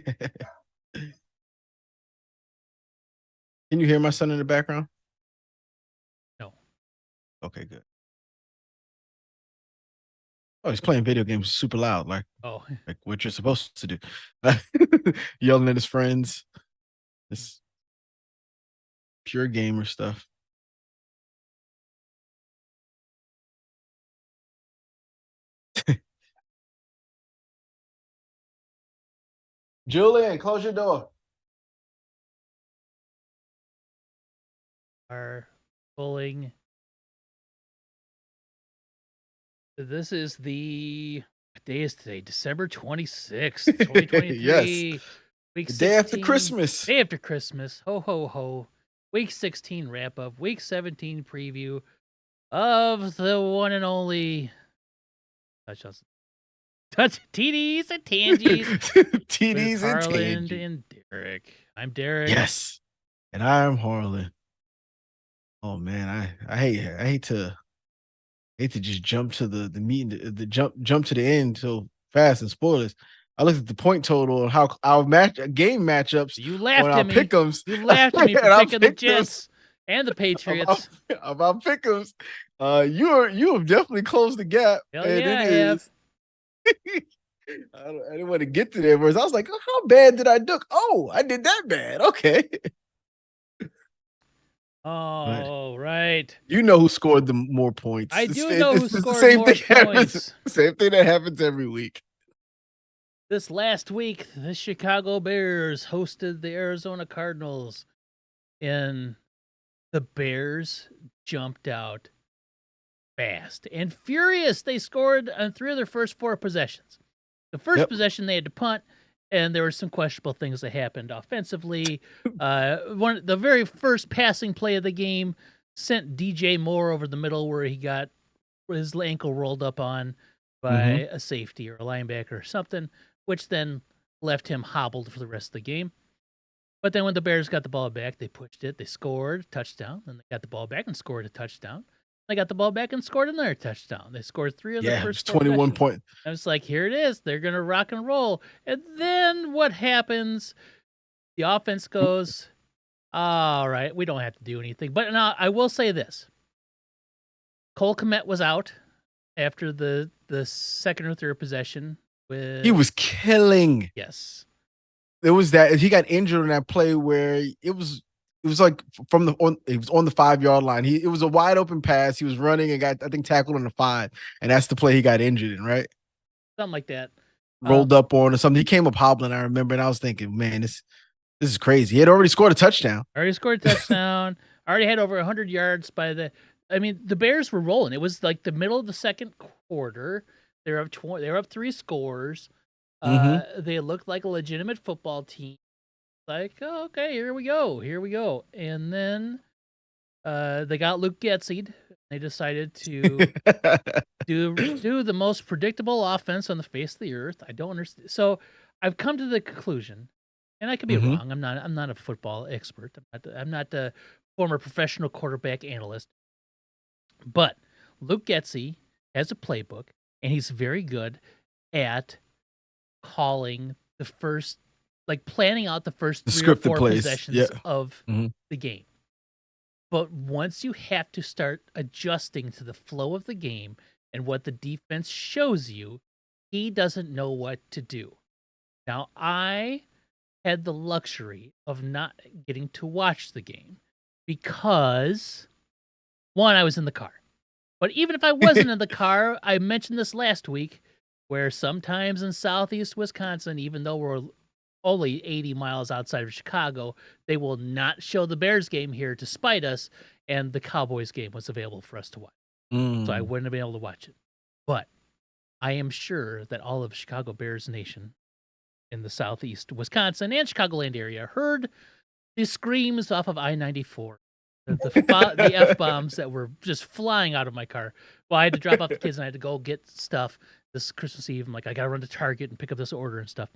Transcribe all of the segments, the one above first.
Can you hear my son in the background? No. Okay, good. Oh, he's playing video games super loud, Oh, like what you're supposed to do. Yelling at his friends. It's pure gamer stuff. Julian, close your door. are pulling. This is what day is today? December 26th, Yes. 2023. Week The day after 16. Christmas. Day after Christmas. Ho, ho, ho. Week 16 wrap up. Week 17 preview of the one and only touchdowns. TDs and Tangies with TDs and Harland Tangy. and Derek. I'm Derek. Yes. And I'm Harlan. Oh man, I hate to just jump to the meeting, the jump to the end so fast and spoilers. I looked at the point total and how our game matchups You on laughed our at me. pick'ems. You laughed at me for and our picking the pick'ems Jets and the Patriots. about pick'ems. You have definitely closed the gap, Hell and yeah, it I have. is. I didn't want to get to there, whereas I was like, oh, how bad did I do? Oh, I did that bad. Okay. But Oh, right. you know who scored the more points. I do know who It's the scored same more thing happens. points. Same thing that happens every week. This last week, the Chicago Bears hosted the Arizona Cardinals, and the Bears jumped out fast and furious. They scored on 3 of their first 4 possessions. The first possession, they had to punt, and there were some questionable things that happened offensively. The very first passing play of the game sent DJ Moore over the middle where he got his ankle rolled up on by a safety or a linebacker or something, which then left him hobbled for the rest of the game. But then when the Bears got the ball back, they pushed it, they scored a touchdown, then they got the ball back and scored a touchdown. They got the ball back and scored another touchdown. They scored 3 of the Yeah, it was first 4 21 possessions. point. I was like, here it is. They're going to rock and roll. And then what happens? The offense goes, all right, we don't have to do anything. But now I will say this. Cole Kmet was out after the second or third possession. He was killing. Yes. There was that he got injured in that play where it was like he was on the 5-yard line. It was a wide open pass. He was running and got, I think, tackled on the 5, and that's the play he got injured in, right? Something like that. Rolled up on or something. He came up hobbling, I remember, and I was thinking, man, this is crazy. He had already scored a touchdown. Already had over 100 yards the Bears were rolling. It was like the middle of the second quarter. They were up 3 scores. They looked like a legitimate football team. Like, oh, okay, here we go. And then they got Luke Getzied. They decided to do the most predictable offense on the face of the earth. I don't understand. So I've come to the conclusion, and I could be wrong. I'm not a football expert. I'm not a former professional quarterback analyst. But Luke Getsy has a playbook, and he's very good at calling the first, like planning out the first 3 or 4 possessions of the game. But once you have to start adjusting to the flow of the game and what the defense shows you, he doesn't know what to do. Now, I had the luxury of not getting to watch the game because, one, I was in the car. But even if I wasn't in the car, I mentioned this last week, where sometimes in southeast Wisconsin, even though we're only 80 miles outside of Chicago, they will not show the Bears game here to spite us, and the Cowboys game was available for us to watch. So I wouldn't have been able to watch it. But I am sure that all of Chicago Bears Nation in the southeast Wisconsin and Chicagoland area heard the screams off of I-94. The F-bombs that were just flying out of my car. Well, I had to drop off the kids and I had to go get stuff this Christmas Eve. I'm like, I got to run to Target and pick up this order and stuff.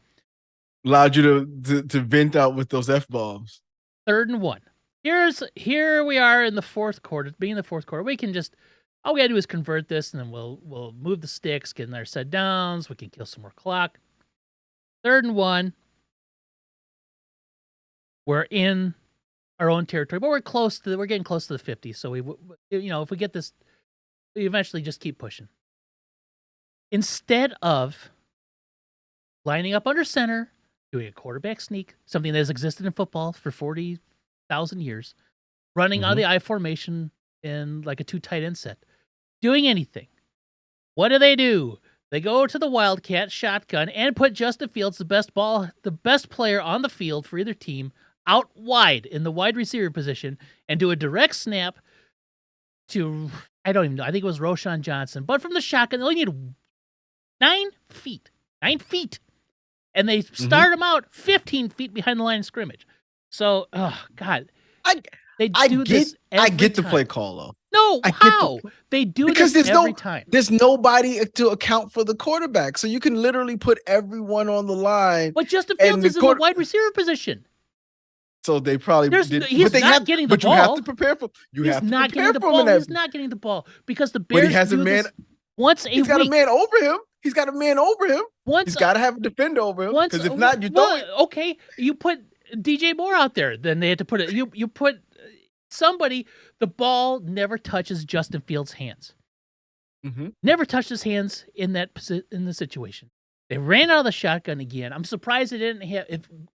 Allowed you to vent out with those F-bombs. 3rd and 1. Here we are in the fourth quarter. Being the fourth quarter, we can just, all we got to do is convert this, and then we'll move the sticks, get in our set downs. We can kill some more clock. 3rd and 1. We're in our own territory, but we're getting close to the 50. So if we get this, we eventually just keep pushing. Instead of lining up under center, doing a quarterback sneak, something that has existed in football for 40,000 years, running out of the I formation in like a 2 tight end set, doing anything. What do? They go to the Wildcat shotgun and put Justin Fields, the best player on the field for either team, out wide in the wide receiver position and do a direct snap to, I don't even know, I think it was Roschon Johnson. But from the shotgun, they only need 9 feet. 9 feet. And they start him out 15 feet behind the line of scrimmage. So, oh, God. I get the play call, though. No, how? They do because this every time. There's nobody to account for the quarterback. So you can literally put everyone on the line. But Justin Fields is in the wide receiver position. So they probably did. He's not getting the ball. But you have to prepare for He's not getting the ball because the Bears he has a man once a week. He's got a man over him. He's got a man over him. He's got to have a defender over him. Because if not, you don't. Okay, you put DJ Moore out there. Then they had to put it. You put somebody. The ball never touches Justin Fields' hands. Never touched his hands in the situation. They ran out of the shotgun again. I'm surprised they didn't have.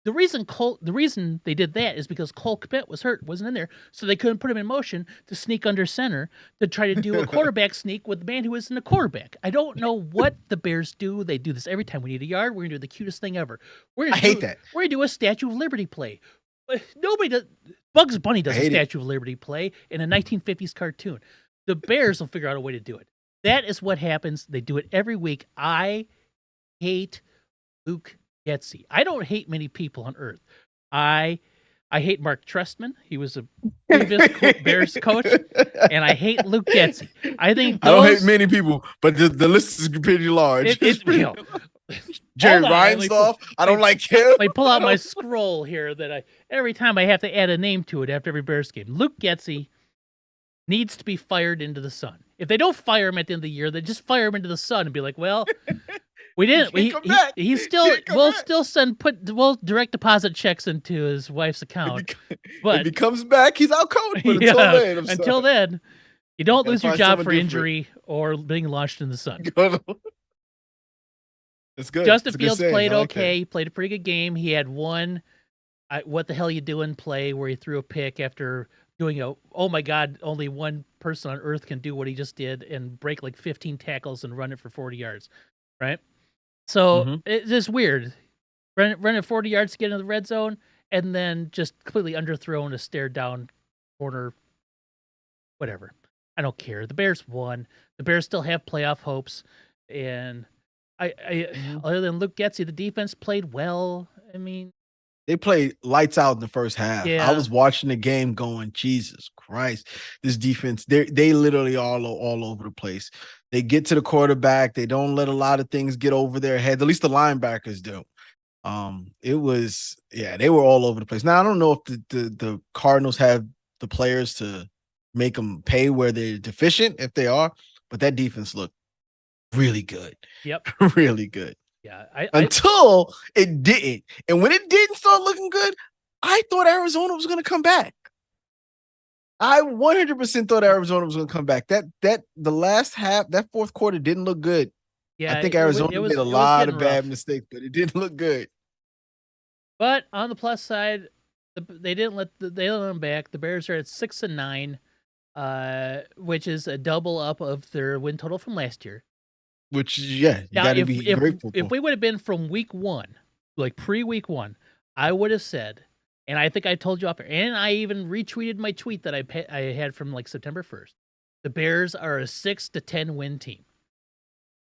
The reason they did that is because Cole Kmet was hurt, wasn't in there, so they couldn't put him in motion to sneak under center to try to do a quarterback sneak with the man who isn't a quarterback. I don't know what the Bears do. They do this every time we need a yard. We're gonna do the cutest thing ever. I hate that. We're gonna do a Statue of Liberty play. Nobody does. Bugs Bunny does a Statue of Liberty play in a 1950s cartoon. The Bears will figure out a way to do it. That is what happens. They do it every week. I hate Luke Getsy. I don't hate many people on earth. I hate Mark Trestman. He was a previous Bears coach, and I hate Luke Getsy. I don't hate many people, but the list is pretty large. It's real. Jerry Reinsdorf. I don't like him. I pull out my scroll here that every time I have to add a name to it after every Bears game. Luke Getsy needs to be fired into the sun. If they don't fire him at the end of the year, they just fire him into the sun and be like, well. We didn't. We'll direct deposit checks into his wife's account. But if he comes back, he's out cold. But until then, you don't lose your job for injury or being launched in the sun. That's good. Justin Fields played okay. He played a pretty good game. He had one "What the hell you doing?" play where he threw a pick after doing oh my God, only one person on earth can do what he just did and break like 15 tackles and run it for 40 yards, right? So it's just weird. Running 40 yards to get into the red zone and then just completely underthrown a stare down corner. Whatever. I don't care. The Bears won. The Bears still have playoff hopes. And other than Luke Getsy, the defense played well. I mean, they played lights out in the first half. Yeah. I was watching the game going, Jesus Christ, this defense, they literally all over the place. They get to the quarterback. They don't let a lot of things get over their heads. At least the linebackers do. They were all over the place. Now, I don't know if the Cardinals have the players to make them pay where they're deficient, if they are, but that defense looked really good. Yep. Really good. Yeah. Until it didn't. And when it didn't start looking good, I thought Arizona was going to come back. I 100% thought Arizona was going to come back. The last half, that fourth quarter didn't look good. Yeah, I think Arizona made a lot of bad mistakes, but it didn't look good. But on the plus side, they didn't let them back. The Bears are at 6-9, which is a double up of their win total from last year. Which, you got to be grateful for. If we would have been from week one, like pre-week one, I would have said. And I think I told you off, and I even retweeted my tweet that I had from like September 1st. The Bears are a 6-10 win team.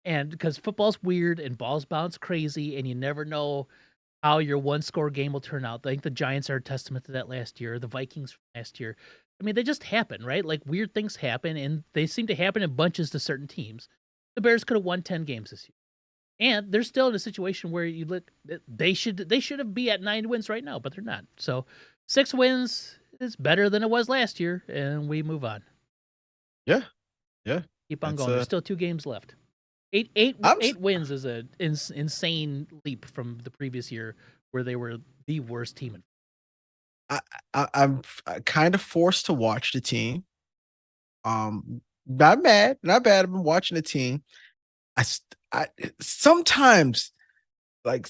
And because football's weird and balls bounce crazy and you never know how your one-score game will turn out. I think the Giants are a testament to that last year, the Vikings last year. I mean, they just happen, right? Like weird things happen, and they seem to happen in bunches to certain teams. The Bears could have won 10 games this year. And they're still in a situation where you look, they should have be at 9 wins right now, but they're not. So 6 wins is better than it was last year, and we move on. Yeah. Keep on going. There's still 2 games left. 8 wins is an insane leap from the previous year where they were the worst team. I'm kind of forced to watch the team. Not mad, not bad. I've been watching the team. I sometimes like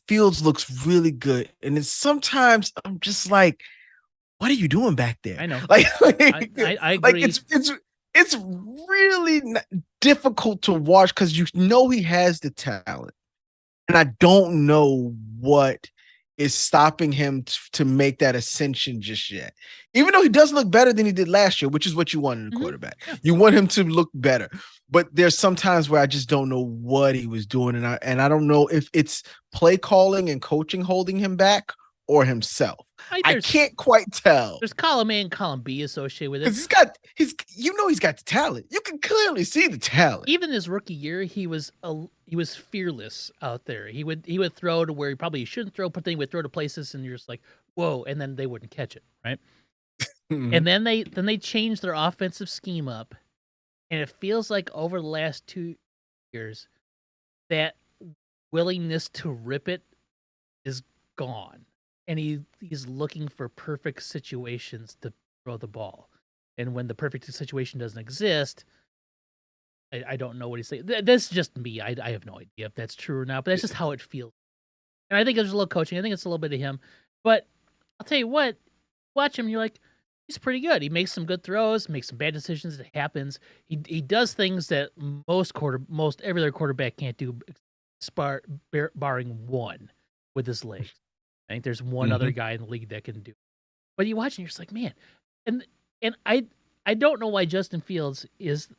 Fields looks really good, and then sometimes I'm just like, what are you doing back there? I know. I Like agree. it's really difficult to watch because you know he has the talent, and I don't know what is stopping him to make that ascension just yet. Even though he does look better than he did last year, which is what you want in a quarterback. Yeah. You want him to look better. But there's some times where I just don't know what he was doing, and I don't know if it's play calling and coaching holding him back or himself. I can't quite tell. There's column A and column B associated with it. Because he's got the talent. You can clearly see the talent. Even his rookie year, he was fearless out there. He would throw to where he probably shouldn't throw, but then he would throw to places and you're just like, whoa, and then they wouldn't catch it, right? Mm-hmm. And then they changed their offensive scheme up, and it feels like over the last 2 years that willingness to rip it is gone. And he's looking for perfect situations to throw the ball. And when the perfect situation doesn't exist, I don't know what he's saying. That's just me. I have no idea if that's true or not, but that's just how it feels. And I think there's a little coaching. I think it's a little bit of him. But I'll tell you what, watch him, you're like, he's pretty good. He makes some good throws, makes some bad decisions. It happens. He does things that most every other quarterback can't do, barring one with his legs. I think there's one other guy in the league that can do it. But you watch and you're just like, man. And I don't know why Justin Fields is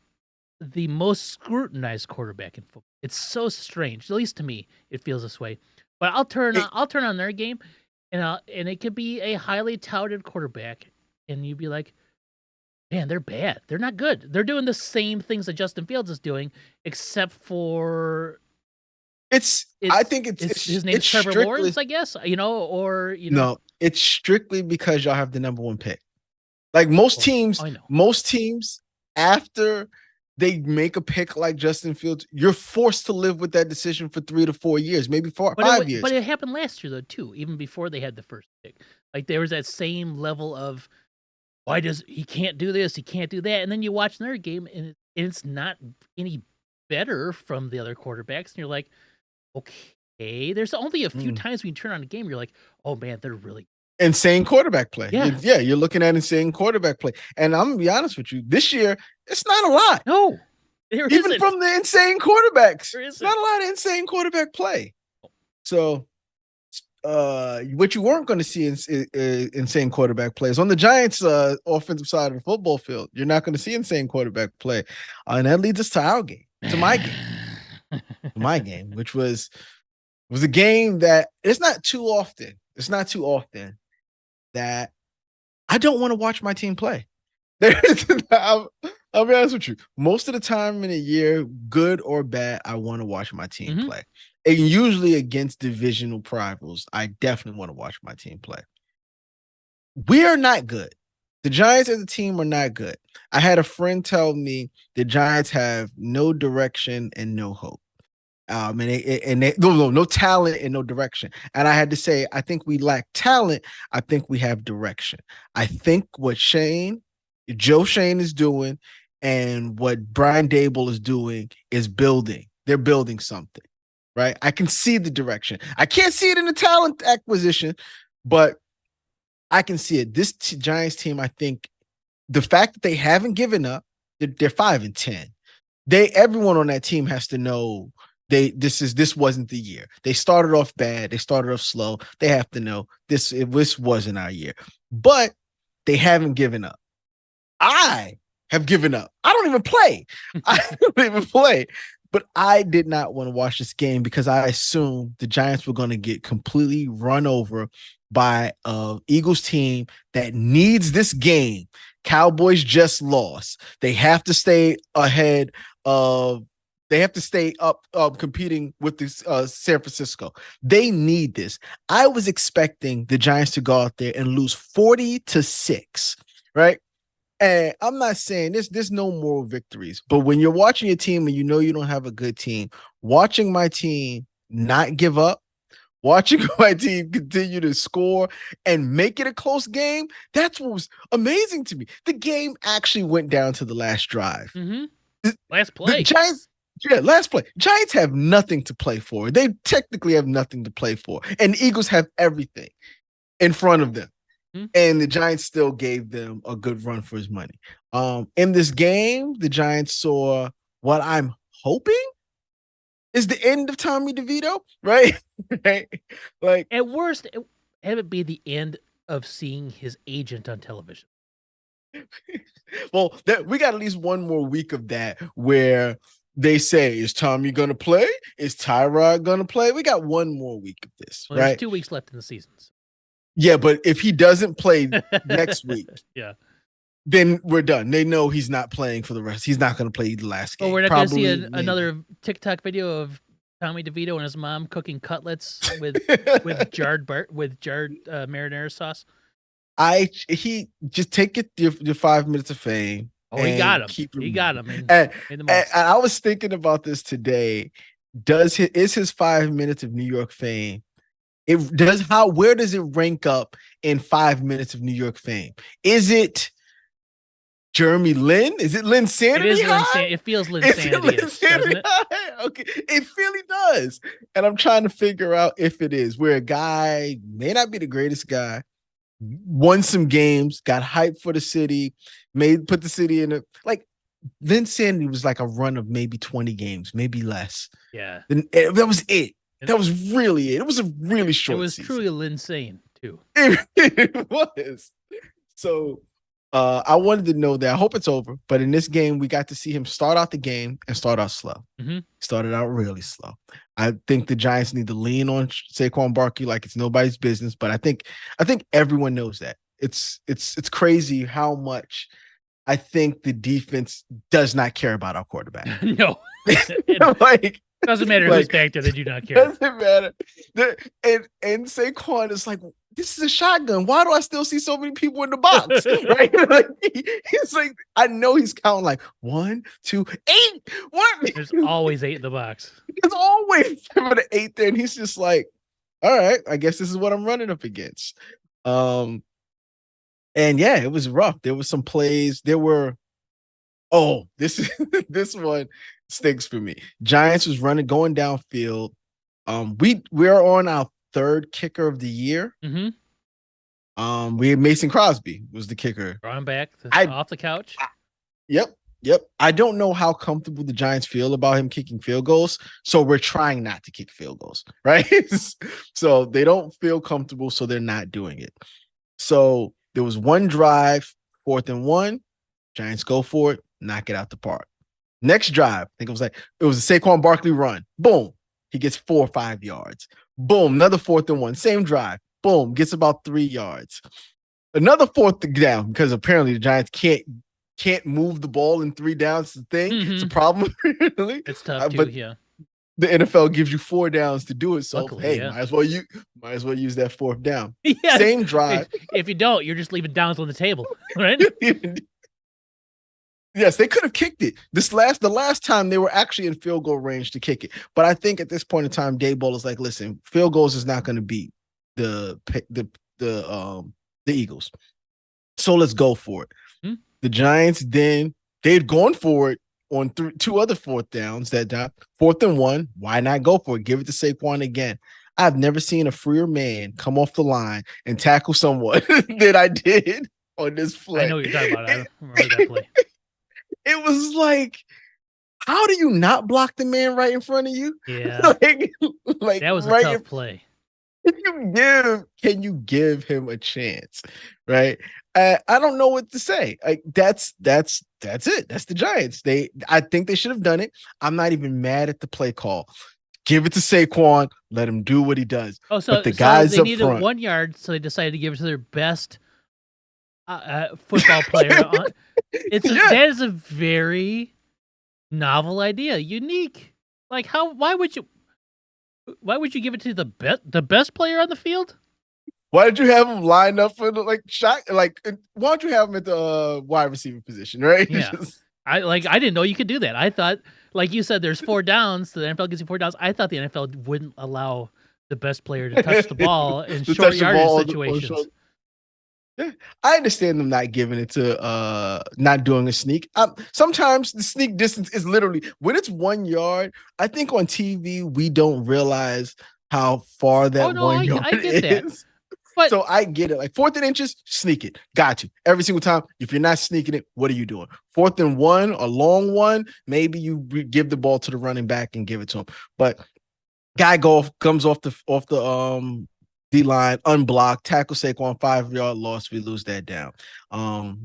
the most scrutinized quarterback in football. It's so strange. At least to me, it feels this way. But I'll turn on their game, and it could be a highly touted quarterback, and you'd be like, man, they're bad. They're not good. They're doing the same things that Justin Fields is doing, except for I think it's his name's Trevor Lawrence, I guess. No, it's strictly because y'all have the number one pick. Like most teams after they make a pick like Justin Fields, you're forced to live with that decision for 3 to 4 years, maybe 5 years. But it happened last year though too, even before they had the first pick. Like there was that same level of why does he can't do this, he can't do that, and then you watch another game and it's not any better from the other quarterbacks, and you're like, okay, there's only a few times when you turn on a game, you're like, oh man, they're really insane quarterback play. Yeah, you're looking at insane quarterback play. And I'm gonna be honest with you, this year, it's not a lot. No, even from the insane quarterbacks, it's not a lot of insane quarterback play. So what you weren't going to see insane quarterback plays on the Giants offensive side of the football field. You're not going to see insane quarterback play. And that leads us to our game, to my game, which was a game that it's not too often that I don't want to watch my team play. I'll be honest with you. Most of the time in a year, good or bad, I want to watch my team play. And usually against divisional rivals, I definitely want to watch my team play. We are not good. The Giants as a team are not good. I had a friend tell me the Giants have no direction and no hope. No talent and no direction. And I had to say, I think we lack talent. I think we have direction. I think what Joe Shane is doing and what Brian Dable is doing is building. They're building something, right? I can see the direction. I can't see it in the talent acquisition, but I can see it. This Giants team, I think the fact that they haven't given up, they're 5-10. Everyone on that team has to know this wasn't the year. They started off bad. They started off slow. They have to know this wasn't our year. But they haven't given up. I have given up. I don't even play. But I did not want to watch this game because I assumed the Giants were going to get completely run over by an Eagles team that needs this game. Cowboys just lost. They have to stay ahead of They have to stay up competing with this San Francisco. They need this. I was expecting the Giants to go out there and lose 40-6, right? And I'm not saying there's no moral victories, but when you're watching your team and you know you don't have a good team, watching my team not give up, watching my team continue to score and make it a close game, that's what was amazing to me. The game actually went down to the last drive. Mm-hmm. Last The play. Giants, last play. Giants have nothing to play for. They technically have nothing to play for. And the Eagles have everything in front of them. Mm-hmm. And the Giants still gave them a good run for his money. In this game, the Giants saw what I'm hoping is the end of Tommy DeVito, right? Right? Like, at worst, have it be the end of seeing his agent on television. Well, we got at least one more week of that where they say, is Tommy going to play? Is Tyrod going to play? We got one more week of this, right? There's 2 weeks left in the season. Yeah, but if he doesn't play next week, yeah, then we're done. They know he's not playing for the rest. He's not going to play the last game. Well, we're not going to see another TikTok video of Tommy DeVito and his mom cooking cutlets with jarred marinara sauce. He just take it your 5 minutes of fame. Oh, he got him. He got him. And I was thinking about this today. Is his 5 minutes of New York fame? Where does it rank up in 5 minutes of New York fame? Is it Jeremy Lin? Is it Lin Sanity? It is Lin. It feels Lin Sanity, doesn't it? Okay, it really does. And I'm trying to figure out if it is, where a guy may not be the greatest guy, won some games, got hyped for the city, put the city in like Lin Sanity was like a run of maybe 20 games, maybe less. Yeah, and that was it. That was really it. It was a really short. It was season. Truly insane too. It was. So I wanted to know that. I hope it's over. But in this game, we got to see him start out the game and start out slow. Mm-hmm. Started out really slow. I think the Giants need to lean on Saquon Barkley like it's nobody's business. But I think everyone knows that. It's crazy how much I think the defense does not care about our quarterback. No. Like, doesn't matter who's back there, they do not care. Doesn't matter. And Saquon is like, this is a shotgun. Why do I still see so many people in the box? Right? Like, he's like, I know he's counting like 1, 2, 8. What? There's always 8 in the box. There's always 7 to 8 there, and he's just like, all right, I guess this is what I'm running up against. And yeah, it was rough. There were some plays. This one stinks for me. Giants was going downfield. We're on our 3rd kicker of the year. Mm-hmm. We had Mason Crosby was the kicker. Run back off the couch. Yep. I don't know how comfortable the Giants feel about him kicking field goals, so we're trying not to kick field goals, right? So they don't feel comfortable, so they're not doing it. So there was one drive, 4th and 1. Giants go for it, knock it out the park. Next drive, I think it was a Saquon Barkley run. Boom. He gets 4 or 5 yards. Boom. Another 4th and 1. Same drive. Boom. Gets about 3 yards. Another 4th down, because apparently the Giants can't move the ball in 3 downs. It's the thing. Mm-hmm. It's a problem. Really. It's tough too, but yeah. The NFL gives you 4 downs to do it. So luckily, might as well use that 4th down. Yeah. Same drive. If you don't, you're just leaving downs on the table, right? Yes, they could have kicked it. The last time they were actually in field goal range to kick it. But I think at this point in time, Daboll is like, listen, field goals is not going to beat the Eagles. So let's go for it. Hmm? The Giants they'd gone for it on 2 other 4th downs that time. 4th and 1. Why not go for it? Give it to Saquon again. I've never seen a freer man come off the line and tackle someone than I did on this play. I know what you're talking about. I remember that play. It was like, how do you not block the man right in front of you? Yeah. like that was a right tough play. Can you give him a chance? Right. I don't know what to say. Like that's it. That's the Giants. I think they should have done it. I'm not even mad at the play call. Give it to Saquon. Let him do what he does. Oh, so but the guys they up needed front, 1 yard, so they decided to give it to their best football player. That is a very novel idea, unique. Like why would you give it to the best player on the field? Why did you have him lined up for the shot? Why don't you have him at the wide receiver position, right? Yeah. I didn't know you could do that. I thought, like you said, there's 4 downs. So the NFL gives you 4 downs. I thought the NFL wouldn't allow the best player to touch the ball in To short touch the yardage ball situations. Yeah, I understand them not giving it to not doing a sneak. Sometimes the sneak distance is literally when it's 1 yard. I think on TV we don't realize how far that no, 1 yard I get that. is. But So I get it. Like 4th and inches, sneak it. Got you. Every single time. If you're not sneaking it, what are you doing? 4th and 1, a long one, maybe you give the ball to the running back and give it to him. But guy comes off the D-line, unblocked, tackle Saquon, 5-yard loss. We lose that down.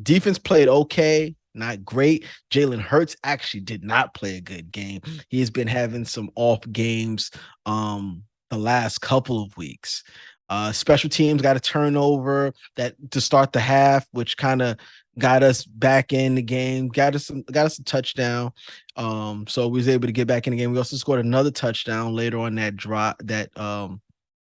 Defense played okay, not great. Jalen Hurts actually did not play a good game. He has been having some off games the last couple of weeks. Special teams got a turnover to start the half, which kind of got us back in the game, got us a touchdown. So we was able to get back in the game. We also scored another touchdown later on that drop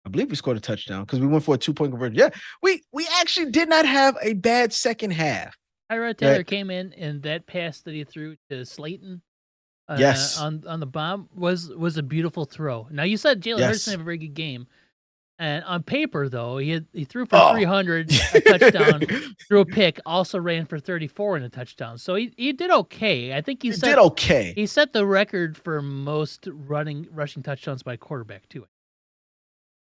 I believe we scored a touchdown because we went for a 2-point conversion. Yeah, we actually did not have a bad second half. Tyrod Taylor came in, and that pass that he threw to Slayton yes, on the bomb was a beautiful throw. Now, you said Jalen Hurts didn't have a very good game. And on paper, though, he threw for 300, a touchdown, threw a pick, also ran for 34 and a touchdown. So he did okay. I think he did okay. He set the record for most rushing touchdowns by a quarterback, too.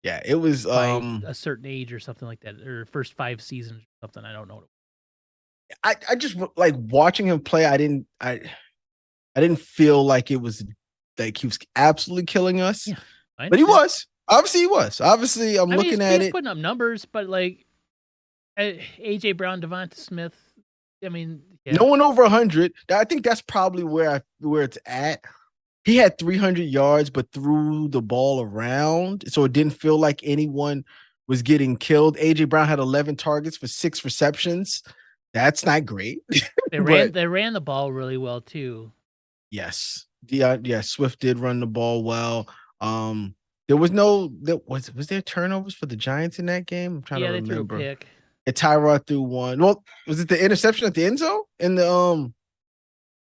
Yeah, it was by a certain age or something like that, or first 5 seasons or something. I don't know. I just like watching him play. I didn't feel like it was like he was absolutely killing us, but he was. Obviously, he was. Obviously, I'm looking at it. Putting up numbers, but like AJ Brown, Devonta Smith. I mean, no one over 100. I think that's probably where it's at. He had 300 yards, but threw the ball around, so it didn't feel like anyone was getting killed. AJ Brown had 11 targets for 6 receptions. That's not great. They ran the ball really well too. Yes. Swift did run the ball well. There was was there turnovers for the Giants in that game? I'm trying to remember. They threw a pick. Tyrod threw one. Well, was it the interception at the end zone in the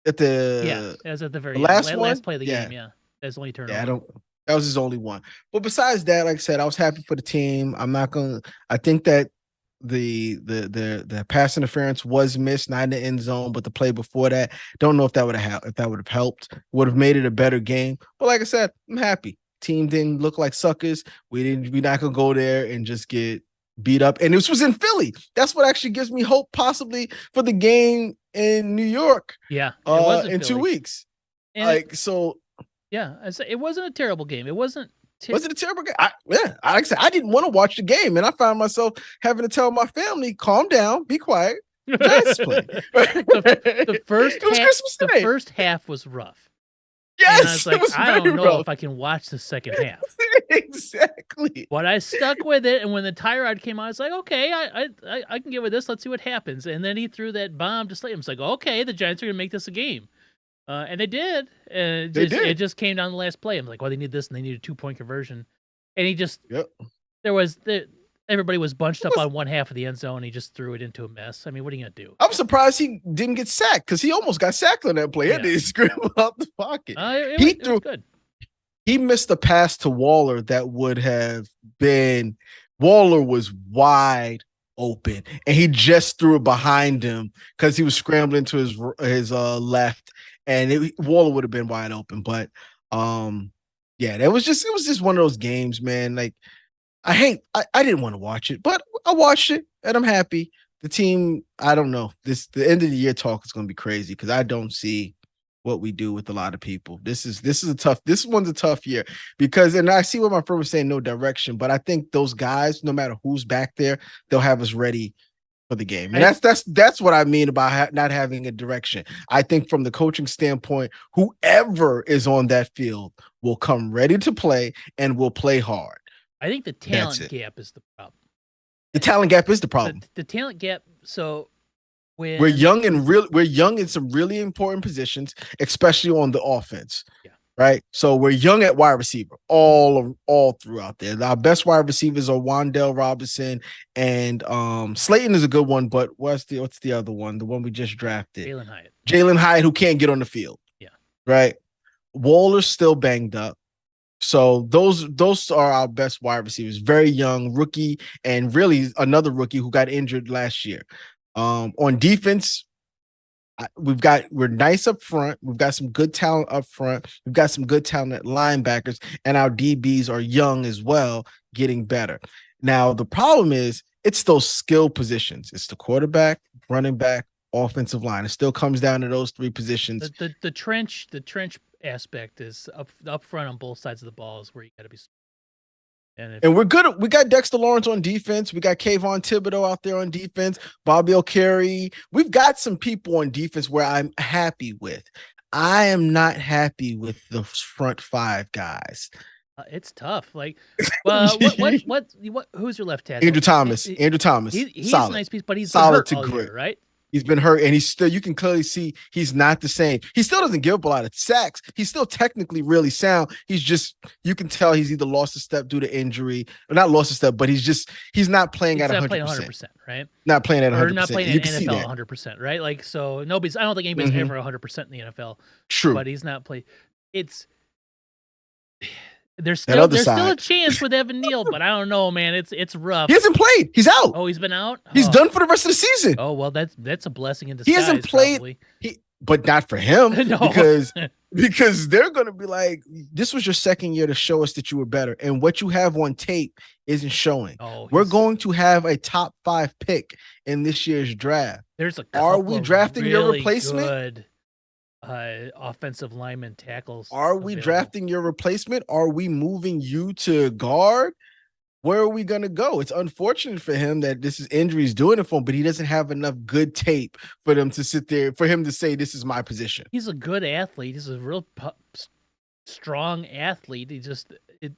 at the it was at the very last play of the game. Yeah, that's only turnover. Yeah, that was his only one. But besides that, like I said, I was happy for the team. I think that the pass interference was missed, not in the end zone, but the play before that. Don't know if that would have helped. Would have made it a better game. But like I said, I'm happy. Team didn't look like suckers. We're not gonna go there and just get beat up. And this was in Philly. That's what actually gives me hope, possibly for the game in New York. Yeah, in 2 weeks. And it wasn't a terrible game. It wasn't. Was it a terrible game? Like I said, I didn't want to watch the game, and I found myself having to tell my family, "Calm down, be quiet." Giants play. the first it was half, Christmas Day. The first half was rough. Yes, and I was like, I don't know rough. if I can watch the second half. Exactly. But I stuck with it, and when the Tyrod came out, I was like, okay, I can get with this. Let's see what happens. And then he threw that bomb to Slayton. I was like, okay, the Giants are gonna make this a game. And they did. It just came down to the last play. I'm like, well, they need this, and they need a 2-point conversion. And he just, everybody was bunched up on one half of the end zone. And he just threw it into a mess. I mean, what are you gonna do? I'm surprised he didn't get sacked because he almost got sacked on that play. He had to scramble out the pocket. It was good. He missed a pass to Waller that would have been. Waller was wide open, and he just threw it behind him because he was scrambling to his left. And Waller would have been wide open, but it was just one of those games, man. Like I didn't want to watch it, but I watched it and I'm happy. The team, I don't know. The end of the year talk is going to be crazy because I don't see what we do with a lot of people. This one's a tough year because, and I see what my friend was saying, no direction, but I think those guys, no matter who's back there, they'll have us ready for the game. And that's what I mean about not having a direction. I think from the coaching standpoint, whoever is on that field will come ready to play and will play hard. I think the talent gap is the problem. The talent gap is the problem. The talent gap. So we're young in some really important positions, especially on the offense. Yeah. Right. So we're young at wide receiver all throughout there. Our best wide receivers are Wan'Dale Robinson and Slayton is a good one, but what's the other one? The one we just drafted. Jalen Hyatt, who can't get on the field. Yeah. Right. Waller's still banged up. So those are our best wide receivers. Very young rookie, and really another rookie who got injured last year. On defense, we're nice up front. We've got some good talent up front. We've got some good talent at linebackers, and our DBs are young as well, getting better. Now the problem is it's those skill positions. It's the quarterback, running back, offensive line. It still comes down to those three positions. The trench aspect is up front on both sides of the ball is where you got to be. And we're good. We got Dexter Lawrence on defense. We got Kayvon Thibodeau out there on defense. Bobby O'Carey. We've got some people on defense where I'm happy with. I am not happy with the front five guys. It's tough. Like, well, what? Who's your left tackle? Andrew Thomas. Andrew Thomas. He's solid. A nice piece, but he's solid been hurt to all great. Year, right? He's been hurt, and he's still, you can clearly see he's not the same. He still doesn't give up a lot of sacks. He's still technically really sound. He's just, you can tell he's either lost a step due to injury, or not lost a step, but he's not playing at 100%. Right? Not playing at 100%. Or not playing at NFL 100%, right? Like, so I don't think anybody's ever 100% in the NFL. True. But he's not playing. There's still a chance with Evan Neal, but I don't know, man. It's rough. He hasn't played. He's out. Oh, he's been out? He's done for the rest of the season. Oh, well, that's a blessing in disguise. He hasn't played, but not for him. No. because they're going to be like, this was your second year to show us that you were better, and what you have on tape isn't showing. We're going to have a top 5 pick in this year's draft. There's a Are we drafting really your replacement? Good offensive lineman tackles. Are we drafting your replacement? Are we moving you to guard? Where are we going to go? It's unfortunate for him that this is injuries doing it for him, but he doesn't have enough good tape for them to sit there, for him to say, this is my position. He's a good athlete. He's a real strong athlete.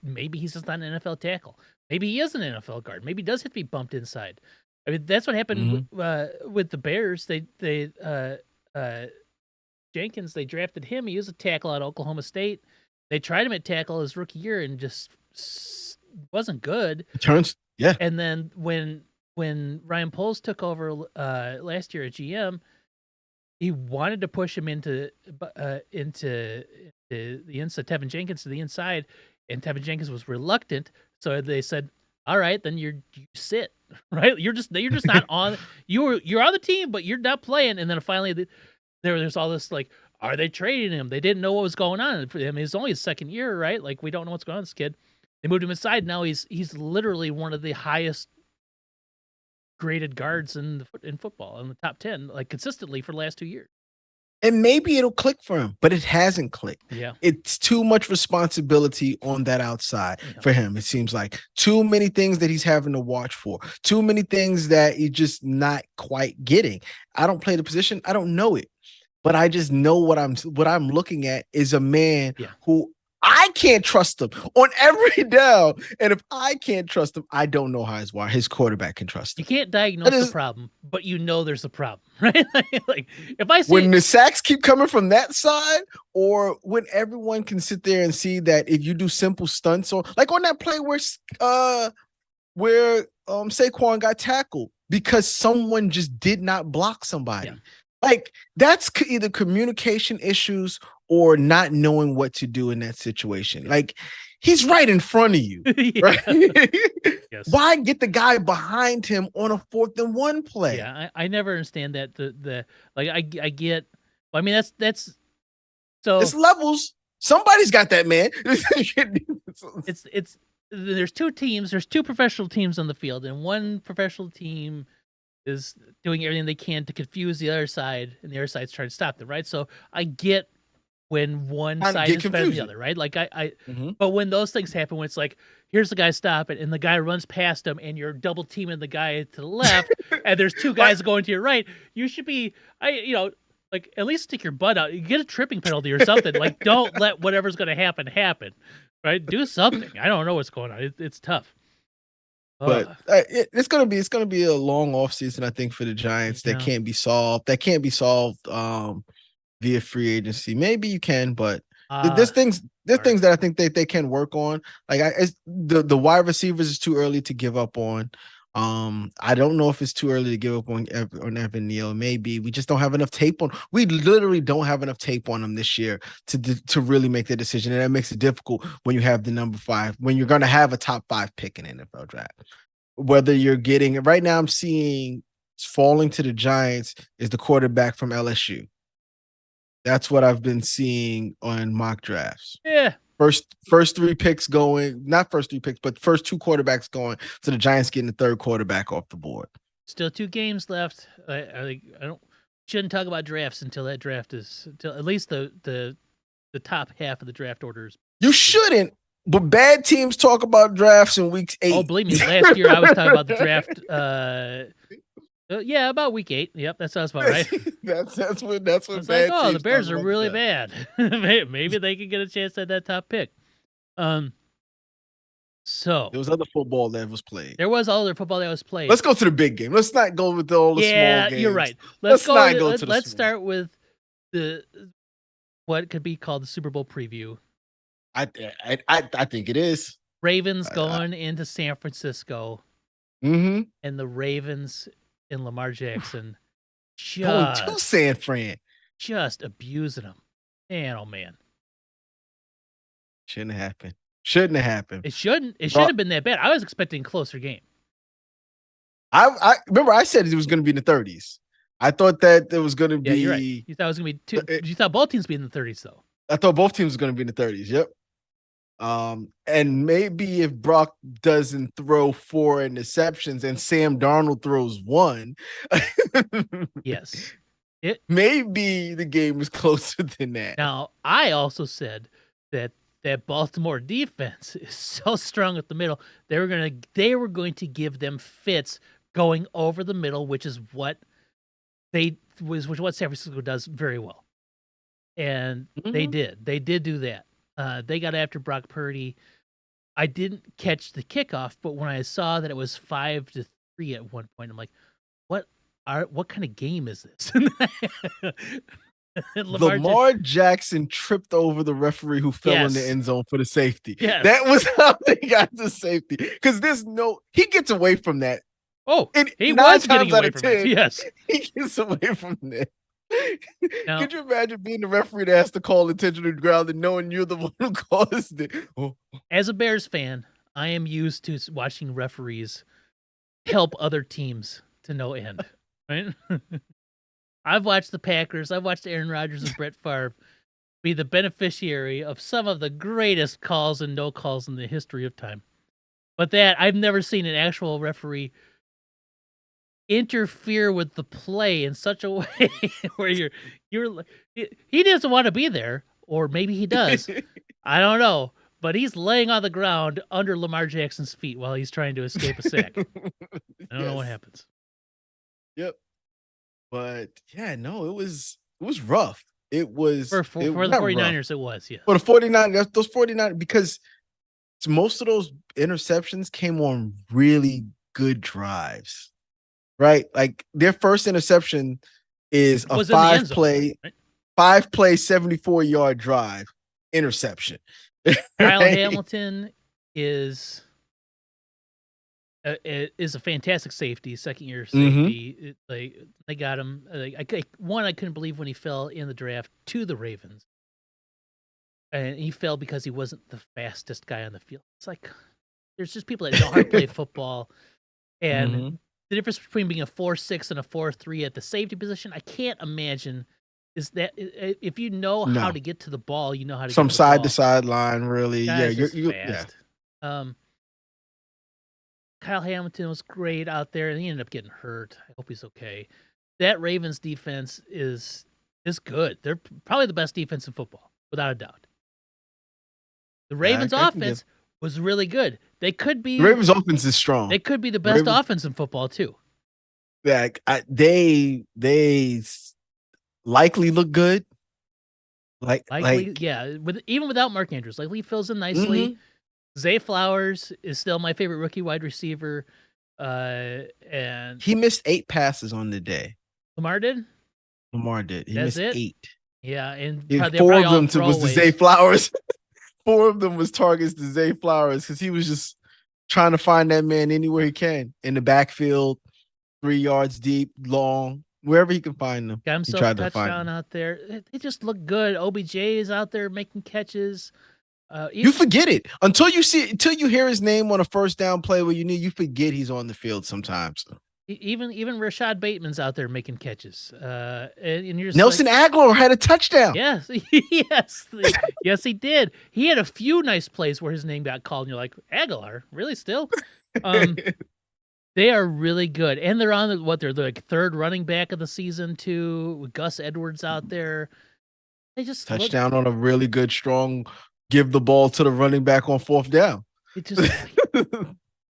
Maybe he's just not an NFL tackle. Maybe he is an NFL guard. Maybe he does have to be bumped inside. I mean, that's what happened with the Bears. Jenkins, they drafted him. He was a tackle at Oklahoma State. They tried him at tackle his rookie year and just wasn't good. Yeah. And then when Ryan Poles took over last year at GM, he wanted to push him into the inside, Tevin Jenkins to the inside, and Tevin Jenkins was reluctant. So they said, "All right, then you sit, right? You're just not on. You're on the team, but you're not playing." And then finally, there's all this like, are they trading him? They didn't know what was going on for him. It's only his second year, right? Like, we don't know what's going on with this kid. They moved him inside. Now he's literally one of the highest graded guards in football, in the top 10, like consistently for the last 2 years. And maybe it'll click for him, but it hasn't clicked. Yeah. It's too much responsibility on that outside for him. It seems like too many things that he's having to watch for, too many things that he's just not quite getting. I don't play the position. I don't know it, but I just know what I'm looking at is a man who I can't trust him on every down. And if I can't trust him, I don't know how his quarterback can trust him. You can't diagnose the problem, but you know there's a problem, right? Like, if I see when the sacks keep coming from that side, or when everyone can sit there and see that if you do simple stunts, or like on that play where Saquon got tackled because someone just did not block somebody. Like, that's either communication issues or not knowing what to do in that situation. Like, he's right in front of you, right? Why get the guy behind him on a 4th and 1 play? Yeah, I never understand that. I get. I mean, that's so. It's levels. Somebody's got that, man. There's 2 teams. There's 2 professional teams on the field, and one professional team is doing everything they can to confuse the other side, and the other side's trying to stop them, right? So I get when one side is better than the other, right? Like but when those things happen, when it's like, here's the guy, stop it, and the guy runs past him, and you're double teaming the guy to the left, and there's 2 guys going to your right, you should be, like, at least stick your butt out. You get a tripping penalty or something. Like, don't let whatever's going to happen, right? Do something. I don't know what's going on. It's tough. But it's gonna be a long offseason, I think, for the Giants. That can't be solved. Via free agency. Maybe you can, but there's things that I think they can work on. Like the wide receivers is too early to give up on. I don't know if it's too early to give up on Evan Neal. Maybe we just don't have enough tape on. We literally don't have enough tape on him this year to really make the decision, and that makes it difficult when you have the number 5, when you're going to have a top 5 pick in NFL draft. Whether you're getting right now, I'm seeing falling to the Giants is the quarterback from LSU. That's what I've been seeing on mock drafts. Yeah. First 3 picks going, not first 3 picks, but first 2 quarterbacks going. So the Giants getting the 3rd quarterback off the board. Still 2 games left. I shouldn't talk about drafts until that draft is until at least the top half of the draft orders. You shouldn't, but bad teams talk about drafts in weeks 8. Oh, believe me, last year I was talking about the draft. Yeah, about week 8. Yep, that sounds about right. that's when bad teams the Bears are really bad. Maybe they could get a chance at that top pick. So there was other football that was played. There was other football that was played. Let's go to the big game. Let's not go with all the small games. Yeah, you're right. Let's start with the what could be called the Super Bowl preview. I think it is. Ravens going into San Francisco. Mm-hmm. And the Ravens and Lamar Jackson going to San Fran. Just abusing them. Man, oh man. Shouldn't have happened. It shouldn't have been that bad. I was expecting a closer game. I remember I said it was going to be in the 30s. I thought that it was going to be. Yeah, you're right. You thought it was going to be you thought both teams would be in the 30s, though. I thought both teams were going to be in the 30s. Yep. And maybe if Brock doesn't throw 4 interceptions and Sam Darnold throws 1, yes, maybe the game is closer than that. Now, I also said that Baltimore defense is so strong at the middle. They were going to give them fits going over the middle, which is what what San Francisco does very well. And they did do that. They got after Brock Purdy. I didn't catch the kickoff, but when I saw that it was 5-3 at one point, I'm like, what kind of game is this? Lamar Jackson tripped over the referee who fell in the end zone for the safety. Yes. That was how they got the safety. Because he gets away from that. Oh, he was getting away from it. Yes. He gets away from that. Now, could you imagine being the referee that has to call intentional ground and knowing you're the one who caused it? Oh. As a Bears fan, I am used to watching referees help other teams to no end. Right? I've watched the Packers. I've watched Aaron Rodgers and Brett Favre be the beneficiary of some of the greatest calls and no calls in the history of time. But I've never seen an actual referee interfere with the play in such a way where he doesn't want to be there, or maybe he does. I don't know. But he's laying on the ground under Lamar Jackson's feet while he's trying to escape a sack. I don't know what happens. Yep. But yeah, no, it was rough. It was for the 49ers. Rough. It was, yeah. For the 49ers, those 49ers, because most of those interceptions came on really good drives, right? Like their first interception is a 5-play, 74-yard drive interception. Kyle Hamilton is a fantastic safety, second-year safety. Mm-hmm. They got him. I couldn't believe when he fell in the draft to the Ravens, and he fell because he wasn't the fastest guy on the field. It's like there's just people that know how to play football, and the difference between being a 4.6 and a 4.3 at the safety position, I can't imagine. Is that if you know how to get to the ball, you know how to from get side to sideline, really? You're fast. Yeah. Kyle Hamilton was great out there, and he ended up getting hurt. I hope he's okay. That Ravens defense is good. They're probably the best defense in football, without a doubt. The Ravens offense was really good. They could be. The Ravens offense is strong. They could be the best offense in football too. They likely look good. Yeah. Even without Mark Andrews, likely fills in nicely. Mm-hmm. Zay Flowers is still my favorite rookie wide receiver. And he missed 8 passes on the day. Lamar did? He missed 8. Yeah, and 4 of them was to Zay Flowers. 4 of them was targets to Zay Flowers because he was just trying to find that man anywhere he can in the backfield, 3 yards deep, long, wherever he can find them. Got He himself a tried to find touchdown them. out there. They just look good. OBJ is out there making catches. You forget it until you hear his name on a first down play where you forget he's on the field sometimes. Even Rashad Bateman's out there making catches. And you're just Nelson Aguilar had a touchdown. Yes, yes, he did. He had a few nice plays where his name got called, and you're like, Aguilar, really? Still, they are really good, and they're on they're like third running back of the season too. With Gus Edwards out there, they just touchdown on a really good, strong. Give the ball to the running back on 4th down. It just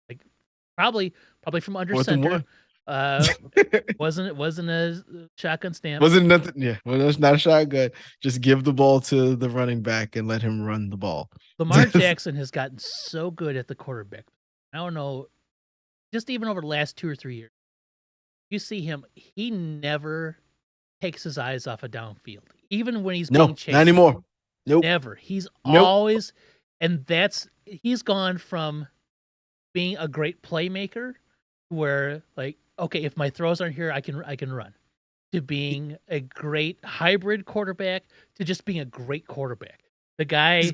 like probably from under center. Wasn't a shotgun snap. Wasn't nothing. Yeah, well, it's not a shotgun. Just give the ball to the running back and let him run the ball. Lamar Jackson has gotten so good at the quarterback. I don't know, just even over the last 2 or 3 years, you see him. He never takes his eyes off a downfield, even when he's being chased. Not anymore. Nope. Never. He's always, and he's gone from being a great playmaker, where like, okay, if my throws aren't here, I can run, to being a great hybrid quarterback, to just being a great quarterback. The guy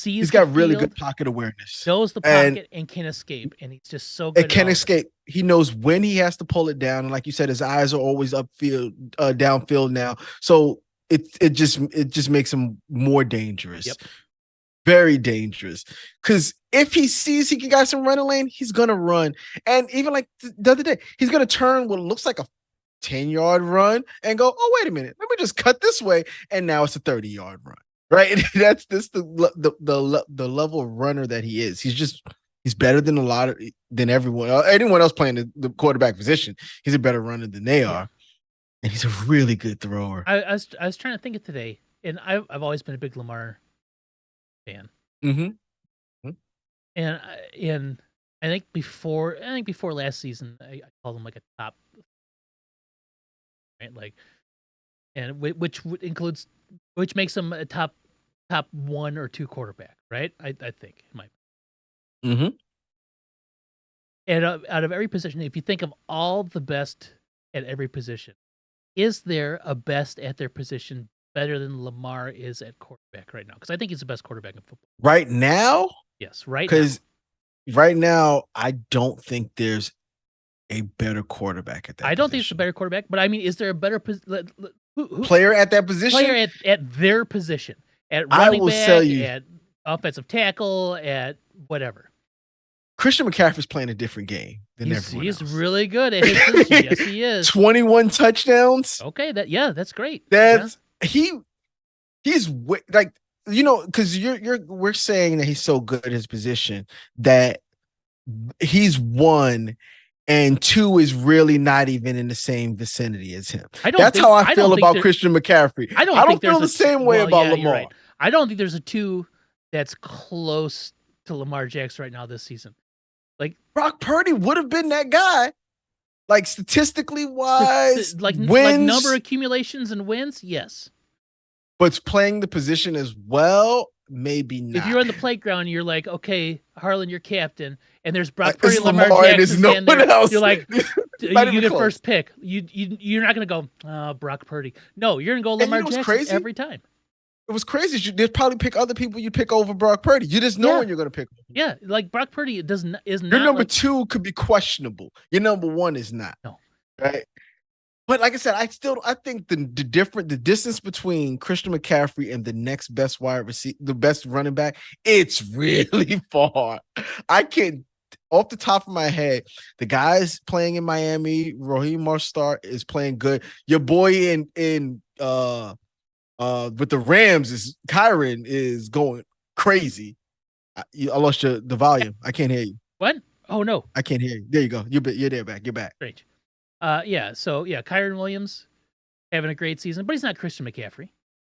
he's got really good pocket awareness, knows the pocket and can escape, and he's just so good. It can escape. He knows when he has to pull it down, and like you said, his eyes are always upfield, downfield now. So it just makes him more dangerous. Yep. Very dangerous. Because if he sees he got some running lane, he's gonna run. And even like the other day, he's gonna turn what looks like a 10-yard run and go, oh, wait a minute, let me just cut this way. And now it's a 30-yard run. Right? That's the level of runner that he is. He's better than anyone else playing the quarterback position. He's a better runner than they are. And he's a really good thrower. I was trying to think of today, and I've always been a big Lamar fan. Mm-hmm. And I think before last season, I called him like a top, right? Like, and which makes him a top 1 or 2 quarterback, right? I think it might. Mm-hmm. And out of every position, if you think of all the best at every position, is there a best at their position better than Lamar is at quarterback right now? Because I think he's the best quarterback in football. Right now? Yes, right now. Because right now, I don't think there's a better quarterback at that position. I don't think it's a better quarterback, but I mean, is there a better player at that position? Player at their position. At running back, at offensive tackle, at whatever. Christian McCaffrey's playing a different game than everyone else. He's really good at his position. Yes, he is. 21 touchdowns. Okay, that's great. He's like, because we're saying that he's so good at his position that he's 1 and 2 is really not even in the same vicinity as him. That's how I feel about Christian McCaffrey. I don't feel the same way about Lamar. Right. I don't think there's a 2 that's close to Lamar Jackson right now this season. Like Brock Purdy would have been that guy, like statistically wise, like wins, like number accumulations and wins, yes. But playing the position as well, maybe not. If you're on the playground, you're like, okay, Harlan, you're captain, and there's Brock Purdy, Lamar Jackson, no one else. You're like, you get first pick. You're not gonna go Brock Purdy. No, you're gonna go Lamar Jackson every time. It was crazy. They'd probably pick other people you'd pick over Brock Purdy. You just know when you're going to pick them. Yeah, like Brock Purdy is not. Your number 2 could be questionable. Your number 1 is not. No. Right? But like I said, I think the distance between Christian McCaffrey and the next best wide receiver, the best running back, it's really far. I can't, off the top of my head, the guys playing in Miami, Raheem Mostert is playing good. Your boy in with the Rams Kyron is going crazy. I lost the volume. I can't hear you. What? Oh no, I can't hear you. There you go. You're there back. You're back. Great. So Kyron Williams having a great season, but he's not Christian McCaffrey.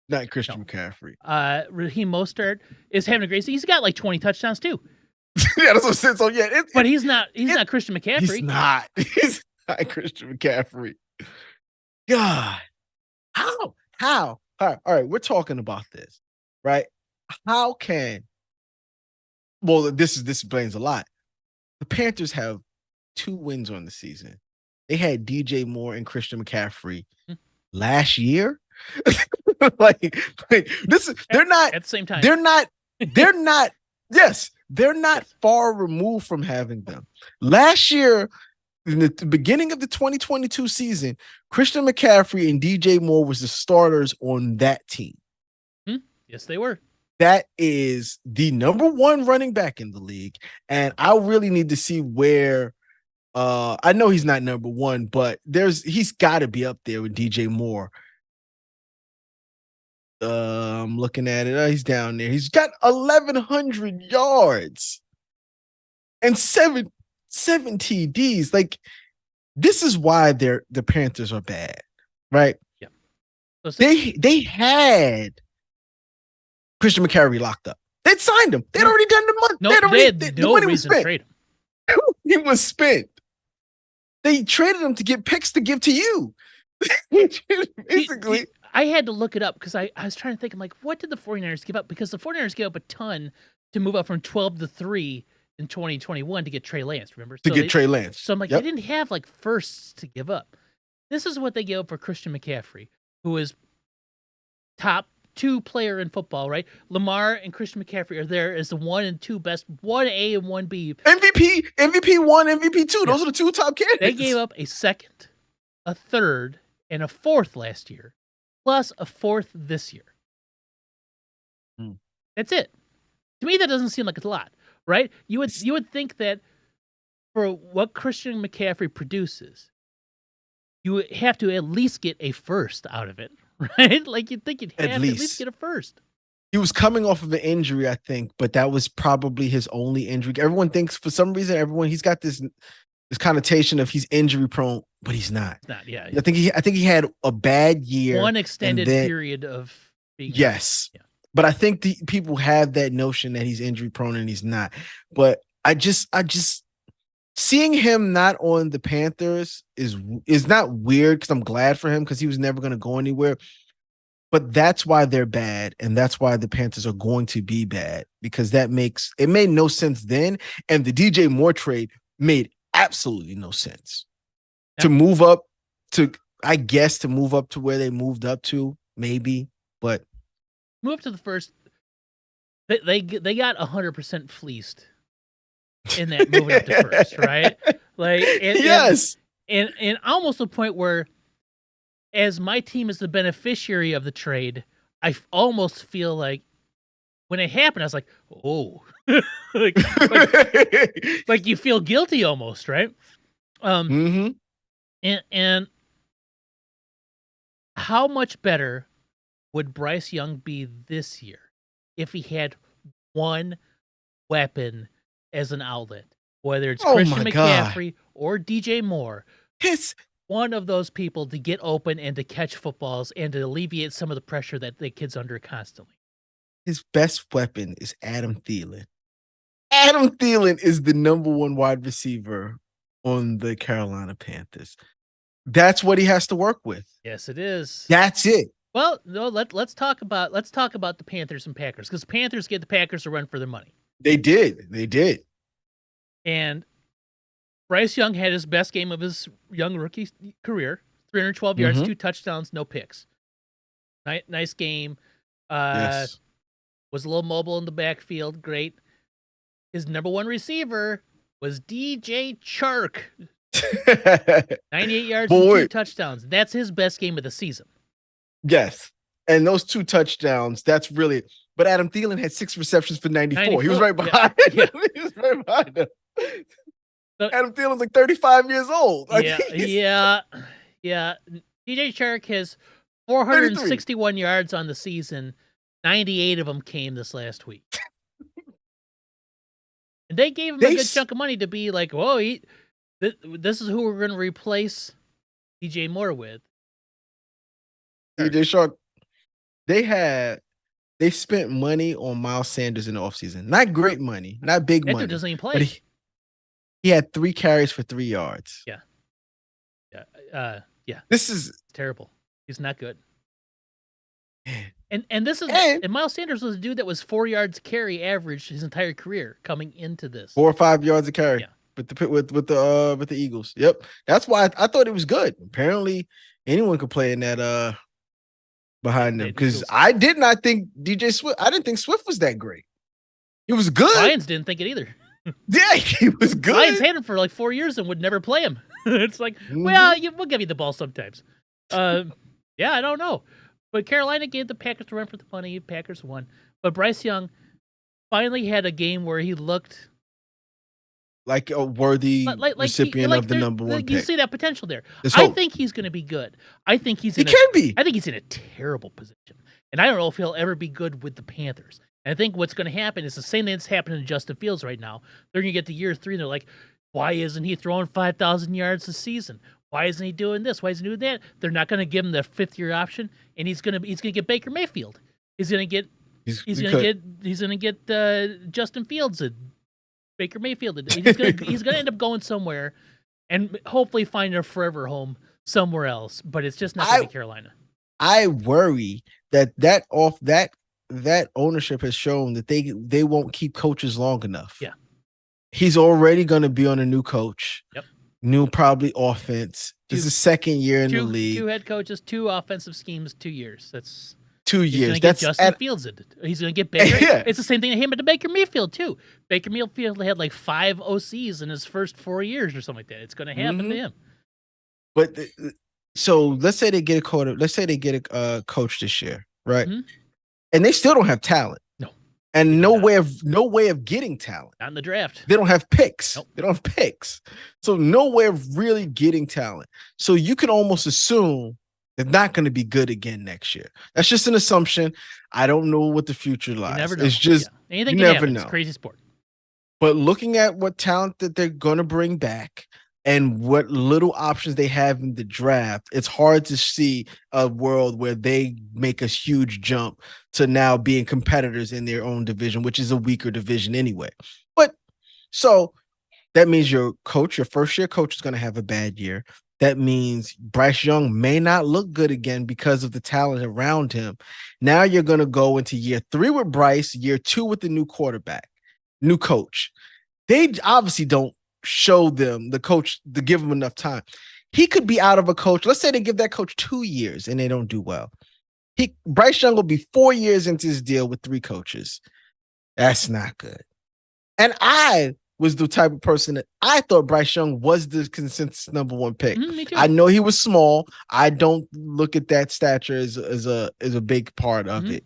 Not Christian McCaffrey. Raheem Mostert is having a great season. He's got like 20 touchdowns too. Yeah, that's what I'm saying. So yeah, but he's not Christian McCaffrey. He's not. He's not Christian McCaffrey. God, how? All right, we're talking about this, right? How can? Well, this explains a lot. The Panthers have 2 wins on the season. They had DJ Moore and Christian McCaffrey last year. like this is they're not at the same time. They're not yes, they're not far removed from having them. Last year, in the beginning of the 2022 season, Christian McCaffrey and DJ Moore was the starters on that team. Yes, they were. That is the number 1 running back in the league. And I really need to see where I know he's not number 1, but he's got to be up there with DJ Moore. I'm looking at it. He's down there. He's got 1,100 yards and seven TDs. Like, this is why the Panthers are bad, right? Yeah. They had Christian McCaffrey locked up. They'd signed him. They'd already done the month. No, they had no reason to trade him. He was spent. They traded him to get picks to give to you. Basically. I had to look it up because I was trying to think. I'm like, what did the 49ers give up? Because the 49ers gave up a ton to move up from 12-3 in 2021 to get Trey Lance, remember? Trey Lance. So I'm like, they didn't have like firsts to give up. This is what they gave up for Christian McCaffrey, who is top 2 player in football, right? Lamar and Christian McCaffrey are there as the 1 and 2 best, 1A and 1B. MVP 1, MVP 2. Those are the 2 top candidates. They gave up a second, a third, and a 4th last year, plus a 4th this year. That's it. To me, that doesn't seem like it's a lot, right? You would think that for what Christian McCaffrey produces, you would have to at least get a first out of it, right? Like, you'd think you'd have to at least get a first. He was coming off of an injury, I think, but that was probably his only injury. Everyone thinks, for some reason, he's got this connotation of he's injury prone, but he's not. Yeah. I think he had a bad year. One extended period of being yes. Yeah. But I think people have that notion that he's injury prone and he's not. But I just seeing him not on the Panthers is not weird, because I'm glad for him, because he was never going to go anywhere. But that's why they're bad, and that's why the Panthers are going to be bad, because it made no sense then, and the DJ Moore trade made absolutely no sense. Yeah. To move up to where they moved up to, maybe, but move up to the first. They got 100% fleeced in that moving up to first, right? Like, yes, and almost the point where, as my team is the beneficiary of the trade, I almost feel like when it happened, I was like, oh, like you feel guilty almost, right? And how much better would Bryce Young be this year if he had one weapon as an outlet, whether it's Christian McCaffrey or DJ Moore? One of those people to get open and to catch footballs and to alleviate some of the pressure that the kid's under constantly. His best weapon is Adam Thielen. Adam Thielen is the number 1 wide receiver on the Carolina Panthers. That's what he has to work with. Yes, it is. That's it. Well, no, let's talk about the Panthers and Packers, because the Panthers gave the Packers a run for their money. They did. And Bryce Young had his best game of his young rookie career, 312 yards, 2 touchdowns, no picks. Nice game. Yes. Was a little mobile in the backfield. Great. His number 1 receiver was DJ Chark. 98 yards and 2 touchdowns. That's his best game of the season. Yes. And those 2 touchdowns, that's really... But Adam Thielen had 6 receptions for 94. He was right behind him. Yeah. He was right behind him. So, Adam Thielen's like 35 years old. Yeah. DJ Chark has 461 yards on the season. 98 of them came this last week. And they gave him a good chunk of money to be like, whoa, this is who we're going to replace DJ Moore with. DJ Chark, they spent money on Miles Sanders in the offseason. Not great money, not big money. That doesn't even play. He had 3 carries for 3 yards. Yeah. This is terrible. He's not good. And Miles Sanders was a dude that was 4 yards carry average his entire career coming into this. 4 or 5 yards a carry. Yeah. with the Eagles. Yep, that's why I thought it was good. Apparently, anyone could play in that behind them because I did not think DJ Swift. I didn't think Swift was that great. He was good. Lions didn't think it either. Yeah, he was good. Lions had him for like 4 years and would never play him. It's like, well, we'll give you the ball sometimes. Yeah, I don't know. But Carolina gave the Packers a run for the money. Packers won. But Bryce Young finally had a game where he looked like a worthy recipient of the number one pick. You see that potential there. I think he's going to be good. I think he can be. I think he's in a terrible position. And I don't know if he'll ever be good with the Panthers. And I think what's going to happen is the same thing that's happening to Justin Fields right now. They're going to get to year 3 and they're like, why isn't he throwing 5,000 yards this season? Why isn't he doing this? Why isn't he doing that? They're not going to give him the 5th-year option, and he's going to get Baker Mayfield. He's going to get Justin Fields and Baker Mayfield. He's going to end up going somewhere, and hopefully find a forever home somewhere else. But it's just not going to be Carolina. I worry that ownership has shown that they won't keep coaches long enough. Yeah, he's already going to be on a new coach. Yep. New probably offense. This is second year in the league. 2 head coaches, 2 offensive schemes, 2 years. That's 2 years. He's going to get Justin Fields in it. He's going to get Baker. Yeah. It's the same thing to him at the Baker Mayfield too. Baker Mayfield had like 5 OCs in his first 4 years or something like that. It's going to happen to him. But so let's say they get a coach this year, right? Mm-hmm. And they still don't have talent. No. And no way of getting talent. Not in the draft. They don't have picks. Nope. They don't have picks. So no way of really getting talent. So you can almost assume they're not going to be good again next year. That's just an assumption. I don't know what the future lies. You never know. It's just anything you can never happen. know. It's a crazy sport. But looking at what talent that they're going to bring back and what little options they have in the draft, it's hard to see a world where they make a huge jump to now being competitors in their own division, which is a weaker division anyway. But so that means your first year coach is going to have a bad year. That means Bryce Young may not look good again because of the talent around him. Now you're going to go into year 3 with Bryce, year 2 with the new quarterback, new coach. They obviously don't show them the coach to give him enough time. He could be out of a coach. Let's say they give that coach 2 years and they don't do well. Bryce Young will be 4 years into his deal with 3 coaches. That's not good. And I was the type of person that I thought Bryce Young was the consensus number 1 pick. Me too. I know he was small. I don't look at that stature as a big part of it.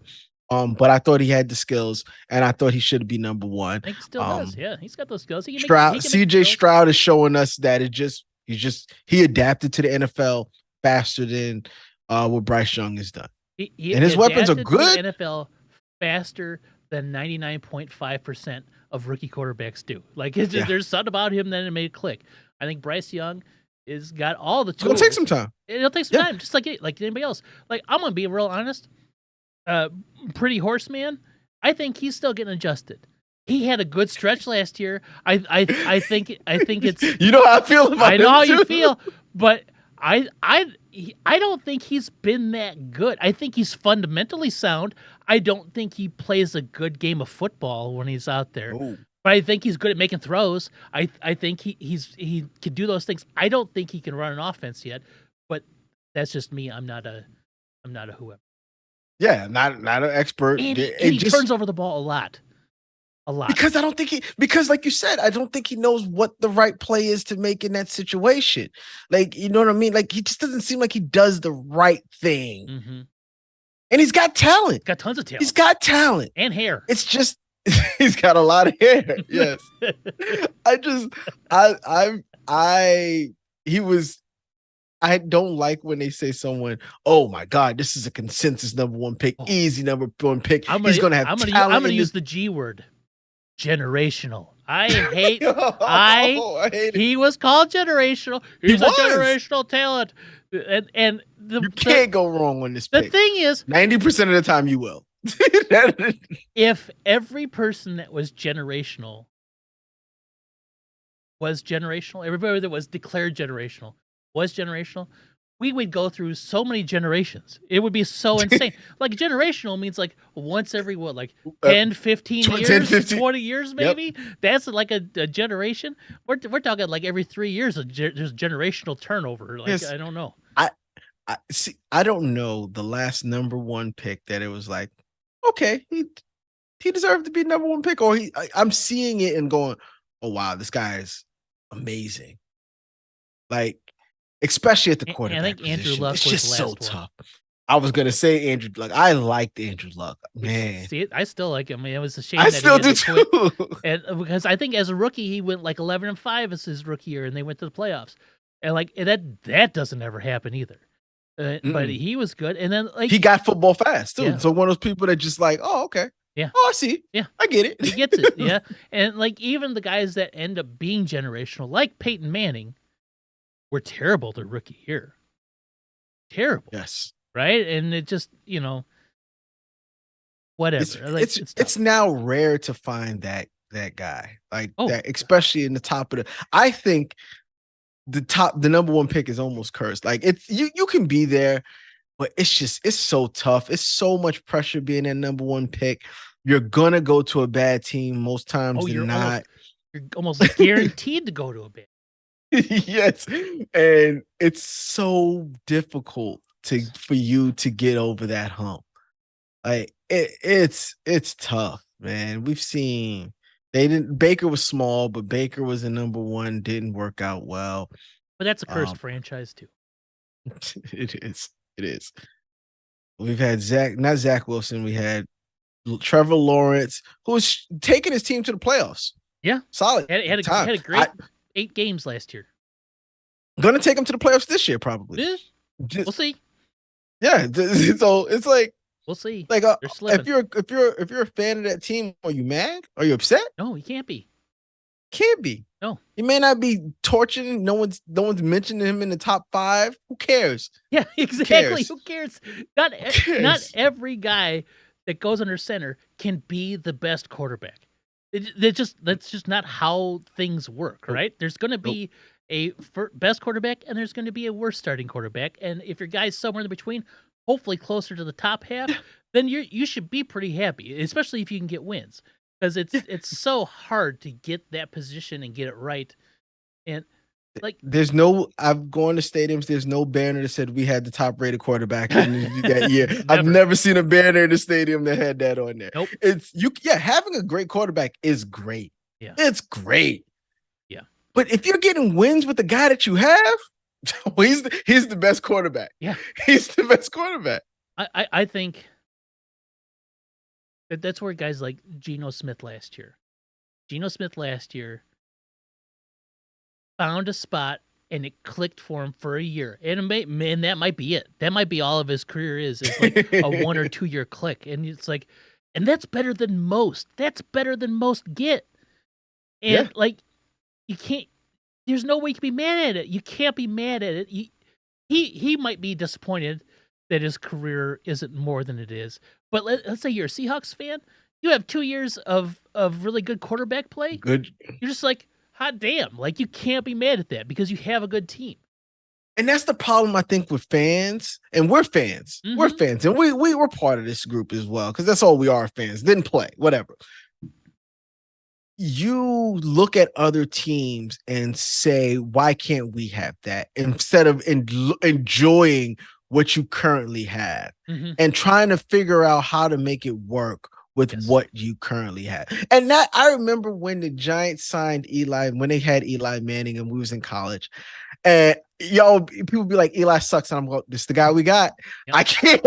But I thought he had the skills, and I thought he should be number 1. I think he still does. Yeah, he's got those skills. CJ Stroud is showing us that he adapted to the NFL faster than what Bryce Young has done. And his weapons are good. To the NFL faster than 99.5% of rookie quarterbacks do. Like there's something about him that it made it click. I think Bryce Young is got all the tools. It'll take some time. It'll take some time, just like anybody else. Like I'm gonna be real honest. Pretty Horseman, I think he's still getting adjusted. He had a good stretch last year. I think it's you know how I feel about I know how too. you feel, but I don't think he's been that good. I think he's fundamentally sound. I don't think he plays a good game of football when he's out there. Ooh. But I think he's good at making throws. I think he can do those things. I don't think he can run an offense yet, but that's just me. I'm not a whoever. Yeah, not an expert. And he turns over the ball a lot. Because I don't think because like you said, I don't think he knows what the right play is to make in that situation. Like, you know what I mean? Like, he just doesn't seem like he does the right thing. Mm-hmm. And he's got talent. Got tons of talent. He's got talent. And hair. It's just, he's got a lot of hair. Yes. I don't like when they say someone, oh my God, this is a consensus number 1 pick, easy number 1 pick. He's going to have talent. I'm going to use the G word. Generational. I hate. I hate he was called generational. He's a generational talent, and you can't go wrong on this pick. The thing is, 90% of the time you will. If every person that was generational, everybody that was declared generational was generational, we would go through so many generations. It would be so insane. Like generational means like once every what, like 10, 15 years, 10, 15. 20 years maybe. Yep. That's like a generation. We're talking like every 3 years there's generational turnover. Like yes. I don't know. I see. I don't know the last number one pick that it was like, okay, he deserved to be number one pick, or I'm seeing it and going, oh wow, this guy is amazing. Like, especially at the quarterback I think position. Andrew Luck it's was just the so last tough. I was gonna say Andrew Luck. I liked Andrew Luck, man. See, I still like him. I mean, it was a shame. I still do too. And because I think as a rookie, he went like 11-5 as his rookie year, and they went to the playoffs. And like that doesn't ever happen either. But he was good, and then like he got football fast too. Yeah. So one of those people that just like, oh okay, yeah, oh I see, yeah, I get it. He gets it, yeah. And like even the guys that end up being generational, like Peyton Manning, were terrible their rookie year. Terrible, yes, right? And it just whatever. It's now rare to find that guy like that, especially in the top of the. I think the number one pick is almost cursed. Like it's you can be there, but it's so tough. It's so much pressure being that number one pick. You're gonna go to a bad team most times than not. You're almost guaranteed to go to a bad. Yes, and it's so difficult for you to get over that hump. Like it's tough, man. We've seen. Baker was small, but Baker was the number one, didn't work out well. But that's a cursed franchise too. It is. We've had not Zach Wilson. We had Trevor Lawrence, who was taking his team to the playoffs. Yeah. Solid. Had a great 8 games last year. Gonna take him to the playoffs this year, probably. Yeah. We'll see. Yeah. So it's like, we'll see. Like if you're a fan of that team, are you mad? Are you upset? No, you can't be. Can't be. No. He may not be torching. No one's mentioning him in the top 5. Who cares? Yeah, exactly. Who cares? Not every guy that goes under center can be the best quarterback. That's just not how things work, right? There's going to be a best quarterback and there's going to be a worse starting quarterback, and if your guy's somewhere in between, hopefully closer to the top half, then you should be pretty happy, especially if you can get wins, because it's so hard to get that position and get it right. And like I've gone to stadiums, there's no banner that said we had the top rated quarterback in that year. I've never seen a banner in the stadium that had that on there. Nope. Having a great quarterback is great. Yeah. It's great. Yeah. But if you're getting wins with the guy that you have, he's the best quarterback. Yeah. He's the best quarterback. I think that's where guys like Geno Smith last year found a spot and it clicked for him for a year. And that might be it. That might be all of his career is like a 1 or 2 year click. And it's like, and that's better than most. That's better than most get. And like, you can't, there's no way you can be mad at it. You can't be mad at it. He might be disappointed that his career isn't more than it is. But let's say you're a Seahawks fan. You have 2 years of really good quarterback play. Good. You're just like, hot damn. Like, you can't be mad at that because you have a good team. And that's the problem, I think, with fans. And we're fans. Mm-hmm. We're fans. And we're part of this group as well, because that's all we are, fans. Didn't play, whatever. You look at other teams and say, why can't we have that? Instead of enjoying what you currently have and trying to figure out how to make it work with what you currently have. And that, I remember when the Giants signed Eli, when they had Eli Manning and we was in college, and people be like, Eli sucks. And I'm going, this is the guy we got. Yep.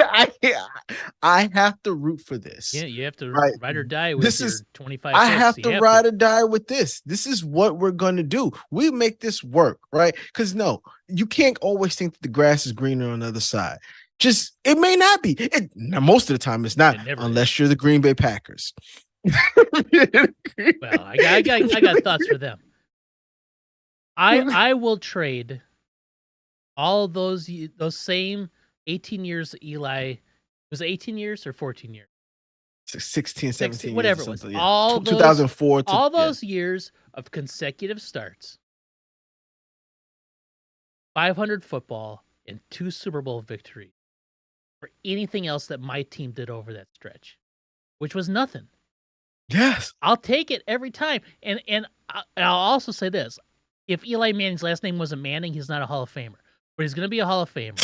I have to root for this. Yeah, you have to ride or die with your 25 I have to ride or die with this. This is what we're going to do. We make this work, right? Because no, you can't always think that the grass is greener on the other side. Just, it may not be. Most of the time it's not, unless you're the Green Bay Packers. Well, I got thoughts for them. I will trade all those same 18 years Eli. Was it 18 years or 14 years? 16, 17 whatever years. It was. Yeah. All 2004. All those years of consecutive starts. 500 football, and 2 Super Bowl victories for anything else that my team did over that stretch, which was nothing. Yes. I'll take it every time. And I'll also say this. If Eli Manning's last name wasn't Manning, he's not a Hall of Famer. But he's going to be a Hall of Famer.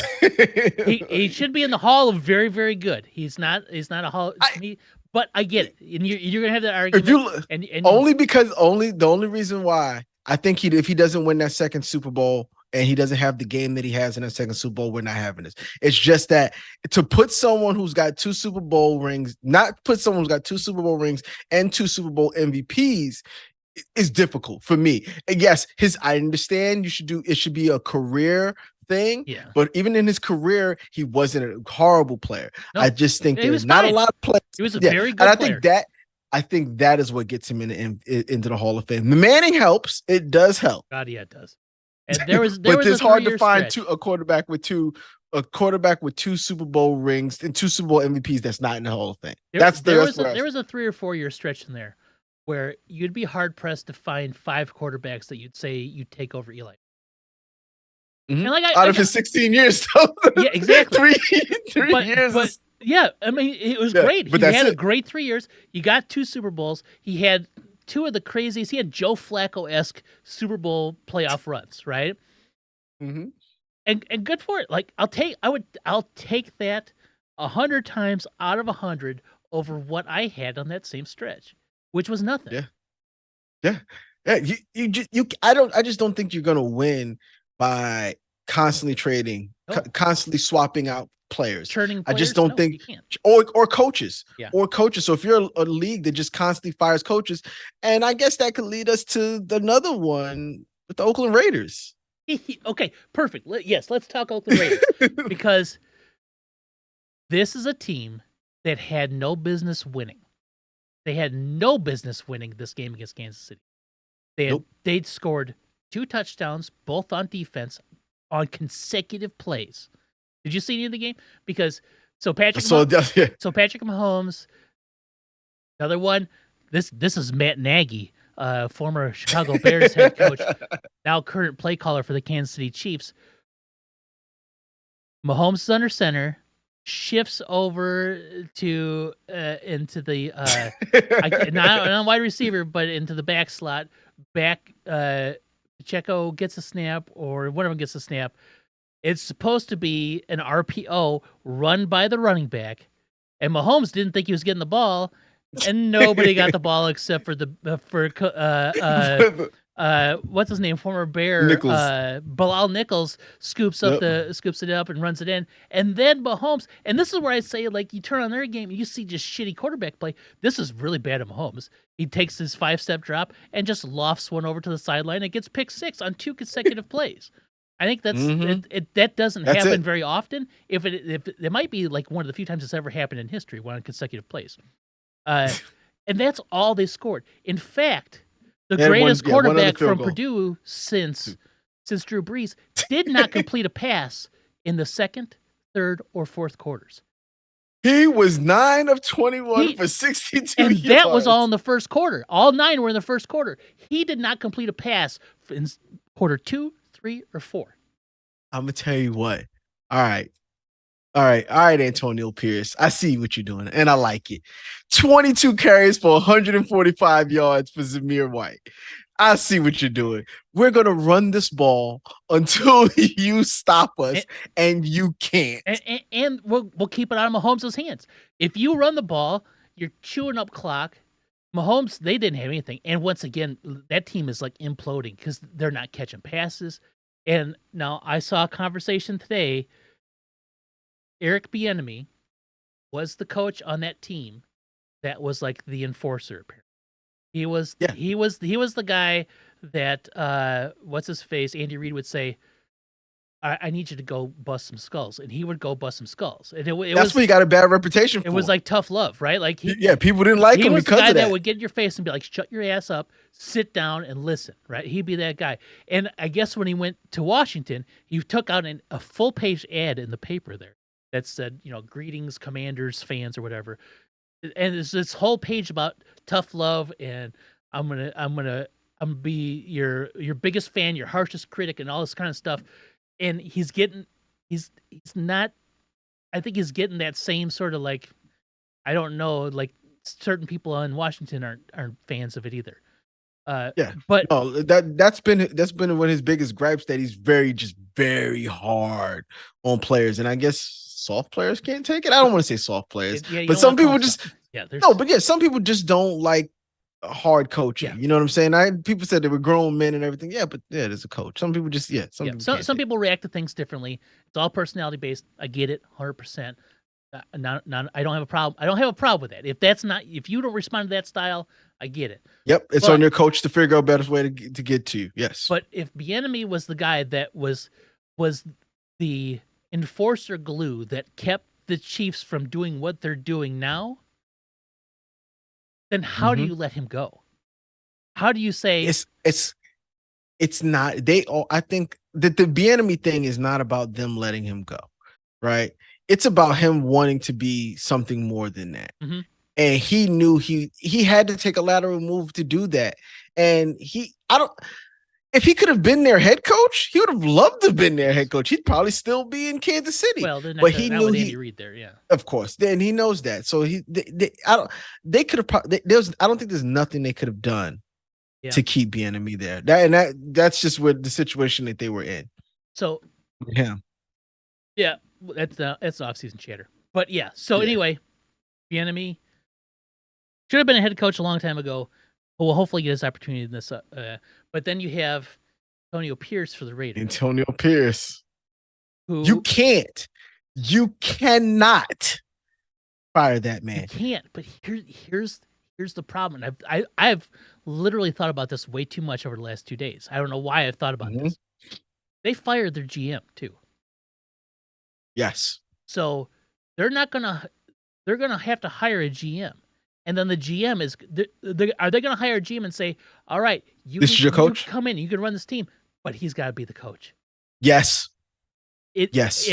He should be in the Hall of very, very good. He's not a Hall to me, but I get it. And you're going to have that argument. The only reason why I think if he doesn't win that second Super Bowl and he doesn't have the game that he has in that second Super Bowl, we're not having this. It's just that to put someone who's got 2 Super Bowl rings, not put someone who's got 2 Super Bowl rings and 2 Super Bowl MVPs is difficult for me. And yes, I understand it should be a career thing. Yeah. But even in his career, he wasn't a horrible player. No, I just think there's not a lot of players. He was a very good player. I think that is what gets him into the Hall of Fame. The Manning helps. It does help. God, yeah, it does. And but it's hard to find a quarterback with 2 Super Bowl rings and 2 Super Bowl MVPs that's not in the Hall of Fame. There was a 3 or 4 year stretch in there where you'd be hard pressed to find 5 quarterbacks that you'd say you'd take over Eli. Mm-hmm. And out of his 16 years, though. Yeah, exactly. three years. But yeah, I mean, it was great. He had a great 3 years. You got 2 Super Bowls. He had 2 of the craziest. He had Joe Flacco-esque Super Bowl playoff runs, right? Mm-hmm. And good for it. Like I'll take that 100 times out of 100 over what I had on that same stretch, which was nothing. Yeah. I just don't think you're gonna win by constantly trading, constantly swapping out players. Turning players? I just don't think, or coaches, or coaches. So if you're a league that just constantly fires coaches, and I guess that could lead us to another one with the Oakland Raiders. Okay, perfect. Yes, let's talk Oakland Raiders because this is a team that had no business winning. They had no business winning this game against Kansas City. They'd scored 2 touchdowns, both on defense, on consecutive plays. Did you see any of the game? Because Patrick Mahomes, another one. This is Matt Nagy, former Chicago Bears head coach, now current play caller for the Kansas City Chiefs. Mahomes is under center, shifts over to into the not on wide receiver, but into the back slot. Pacheco gets a snap, or one of them gets a snap. It's supposed to be an RPO run by the running back, and Mahomes didn't think he was getting the ball, and nobody got the ball except for what's his name, former Bear, Bilal Nichols scoops it up and runs it in, and then Mahomes. And this is where I say, like, you turn on their game, you see just shitty quarterback play. This is really bad at Mahomes. He takes his 5-step drop and just lofts one over to the sideline and gets pick 6 on 2 consecutive plays. I think that's that doesn't happen very often. If it might be like one of the few times it's ever happened in history, one on consecutive plays. And that's all they scored. In fact, the greatest quarterback from Purdue since Drew Brees did not complete a pass in the second, third, or fourth quarters. He was 9 of 21 for 62 and yards. That was all in the first quarter. All 9 were in the first quarter. He did not complete a pass in quarter 2, 3, or 4. I'm gonna tell you what. All right, Antonio Pierce. I see what you're doing, and I like it. 22 carries for 145 yards for Zamir White. I see what you're doing. We're gonna run this ball until you stop us, and you can't. And we'll keep it out of Mahomes' hands. If you run the ball, you're chewing up clock. Mahomes, they didn't have anything. And once again, that team is like imploding because they're not catching passes. And now I saw a conversation today. Eric Bieniemy was the coach on that team that was like the enforcer. He was the guy that what's his face, Andy Reid would say, I need you to go bust some skulls, and he would go bust some skulls. And that's what he got a bad reputation for. It was like tough love, right? Like people didn't like him because of that. He was the guy that would get in your face and be like, "Shut your ass up, sit down, and listen." Right? He'd be that guy. And I guess when he went to Washington, he took out a full-page ad in the paper there that said, "Greetings, Commanders fans," or whatever. And it's this whole page about tough love, and I'm gonna be your biggest fan, your harshest critic, and all this kind of stuff. And he's getting he's not. I think he's getting that same sort of like, I don't know, like certain people in Washington aren't fans of it either. Yeah, but no, that's been one of his biggest gripes, that he's very hard on players, and I guess soft players can't take it. I don't want to say soft players, yeah, you but don't some want to call people him just soft. Yeah, no, but yeah, some people just don't like hard coaching. Yeah. You know what I'm saying? People said they were grown men and everything. Yeah, but yeah, there's a coach. Some people just some people can't some take people react to things differently. It's all personality based. I get it, 100%. Not, I don't have a problem. I don't have a problem with that. If you don't respond to that style, I get it. Yep, it's on your coach to figure out a better way to get to you. Yes. But if Bieniemy was the guy that was the enforcer glue that kept the Chiefs from doing what they're doing now, then how do you let him go? How do you say it's not they all I think that the Bieniemy thing is not about them letting him go, right? It's about him wanting to be something more than that. Mm-hmm. And he knew he had to take a lateral move to do that. And if he could have been their head coach, he would have loved to have been their head coach. He'd probably still be in Kansas City. Well, but he knew Andy Reid there, yeah. Of course, then he knows that. So they could have. I don't think there's nothing they could have done to keep Bieniemy there. That's just what the situation that they were in. So yeah, that's off-season chatter. But yeah. So anyway, Bieniemy should have been a head coach a long time ago. Well, hopefully get his opportunity in this. But then you have Antonio Pierce for the Raiders. Antonio Pierce. Who you cannot fire that man. You can't. But here's the problem. And I've literally thought about this way too much over the last 2 days. I don't know why I've thought about this. They fired their GM too. Yes. So they're gonna have to hire a GM. And then the GM are they going to hire a GM and say, all right, this is your coach? You come in, you can run this team, but he's got to be the coach. Yes. Yes.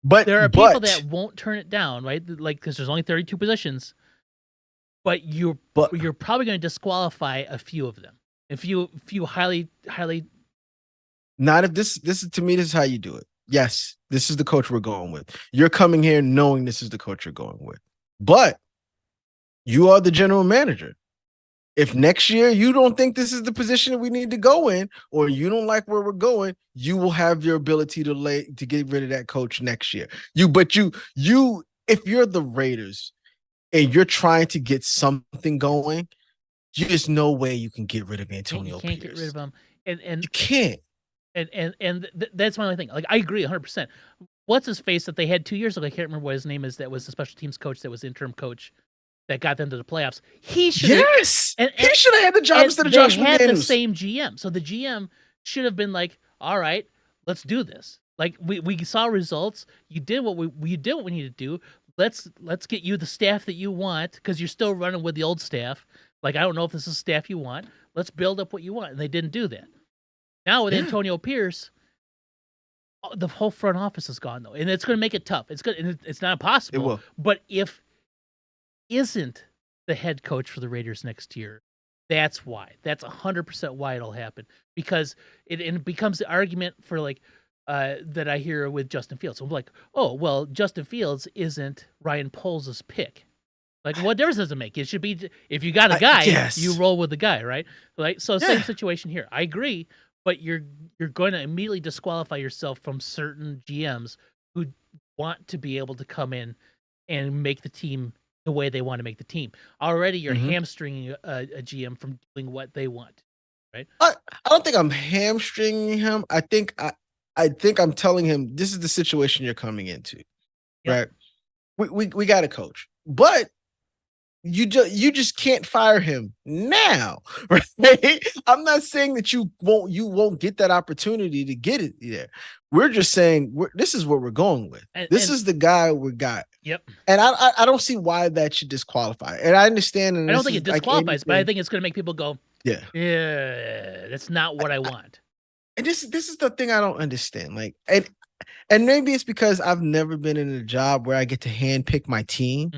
But there are people that won't turn it down, right? Like, because there's only 32 positions, but you're probably going to disqualify a few of them. A few highly. Not if this is, to me, this is how you do it. Yes, this is the coach we're going with. You're coming here knowing this is the coach you're going with. But you are the general manager. If next year you don't think this is the position that we need to go in, or you don't like where we're going, you will have your ability to get rid of that coach next year. If you're the Raiders and you're trying to get something going, there's no way you can get rid of Antonio Pierce. You can't get rid of him, and you can't. And that's my only thing. Like, I agree 100%. What's his face that they had 2 years ago? I can't remember what his name is. That was the special teams coach. That was interim coach. That got them to the playoffs. He should he should have had the job instead of Josh McDaniels. They had the same GM, so the GM should have been like, "All right, let's do this." Like, we saw results. You did what we did what we needed to do. Let's get you the staff that you want, because you're still running with the old staff. Like, I don't know if this is staff you want. Let's build up what you want, and they didn't do that. Now with Antonio Pierce, the whole front office is gone though, and it's going to make it tough. It's not impossible. It will. But if isn't the head coach for the Raiders next year, that's why. That's 100% why it'll happen, because it becomes the argument for like that I hear with Justin Fields. So I'm like, oh well, Justin Fields isn't Ryan Poles' pick. Like, what difference does it make? It should be, if you got a guy, you roll with the guy, right? Like, so same situation here. I agree, but you're going to immediately disqualify yourself from certain GMs who want to be able to come in and make the team the way they want to make the team. Already you're hamstringing a GM from doing what they want, right? I don't think I'm hamstringing him. I think I'm telling him this is the situation you're coming into, right? We got a coach, but you just can't fire him now, right? I'm not saying that you won't get that opportunity to get it there. We're just saying this is what we're going with. This is the guy we got. Yep. And I don't see why that should disqualify. And I understand. And I don't think it disqualifies, but I think it's going to make people go, yeah, that's not what I want. And this is the thing I don't understand. Like, and maybe it's because I've never been in a job where I get to handpick my team.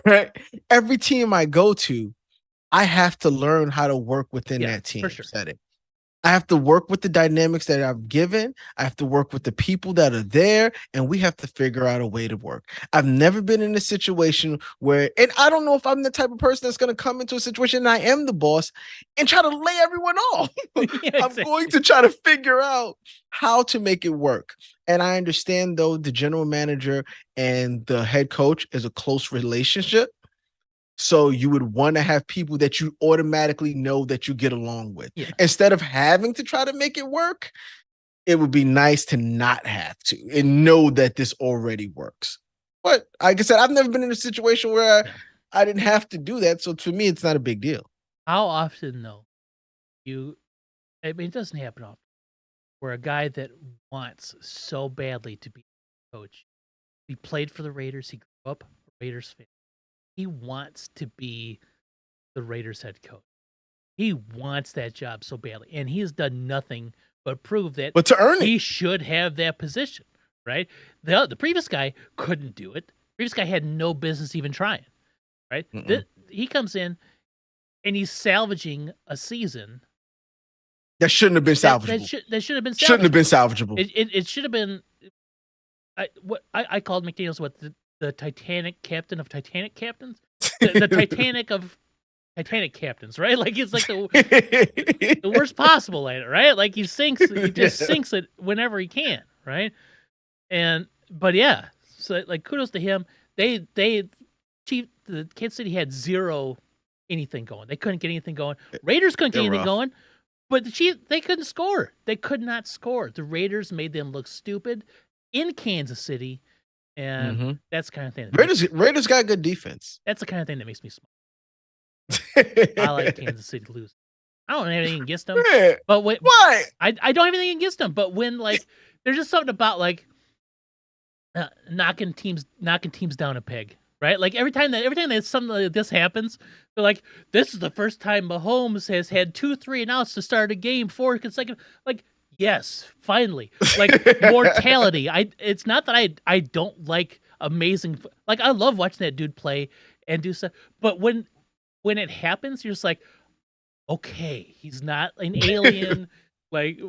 Right? Every team I go to, I have to learn how to work within that team setting. I have to work with the dynamics that I've given. I have to work with the people that are there, and we have to figure out a way to work. I've never been in a situation where, and I don't know if I'm the type of person that's going to come into a situation and I am the boss and try to lay everyone off. Yeah, I'm going to try to figure out how to make it work. And I understand, though, the general manager and the head coach is a close relationship. So you would want to have people that you automatically know that you get along with. Yeah. Instead of having to try to make it work, it would be nice to not have to and know that this already works. But like I said, I've never been in a situation where I didn't have to do that. So to me, it's not a big deal. How often, though, I mean, it doesn't happen often, where a guy that wants so badly to be a coach, he played for the Raiders, he grew up a Raiders fan. He wants to be the Raiders head coach. He wants that job so badly, and he has done nothing but prove that But to earn he it, should have that position, right? The previous guy couldn't do it. The previous guy had no business even trying, right? He comes in, and he's salvaging a season that shouldn't have been salvageable. that should have been salvageable. Shouldn't have been salvageable. It should have been. I called McDaniels the Titanic captain of Titanic captains, the Titanic of Titanic captains, right? Like it's like the worst possible at it, right? Like he just sinks it whenever he can, right? But yeah, so like kudos to him. The Kansas City had zero anything going. They couldn't get anything going. Raiders couldn't get anything going, but they couldn't score. They could not score. The Raiders made them look stupid in Kansas City, and that's the kind of thing. Raiders got good defense. That's the kind of thing that makes me smile. I like Kansas City to lose. I don't have anything against them, but why? I don't have anything against them. But when like there's just something about like knocking teams down a peg, right? Like every time that something like this happens, they're like, this is the first time Mahomes has had 2 3-and-outs to start a game 4 consecutive. Like, yes, finally, like mortality. It's not that I don't like amazing. Like I love watching that dude play and do stuff, but when it happens, you're just like, okay, he's not an alien. like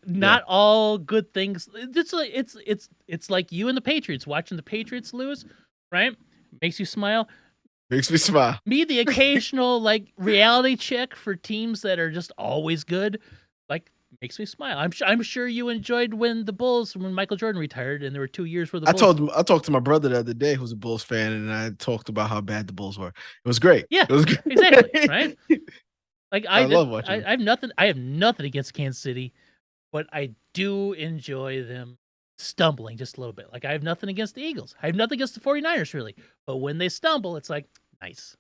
not all good things. It's like you and the Patriots watching the Patriots lose, right? Makes you smile. Makes me smile. Me, the occasional like reality check for teams that are just always good, like makes me smile. I'm sure you enjoyed when Michael Jordan retired, and there were 2 years where the Bulls. I talked to my brother the other day, who's a Bulls fan, and I talked about how bad the Bulls were. It was great. Yeah, it was great. Exactly. Right. Like I love watching. I have nothing against Kansas City, but I do enjoy them stumbling just a little bit. Like I have nothing against the Eagles. I have nothing against the 49ers really. But when they stumble, it's like nice.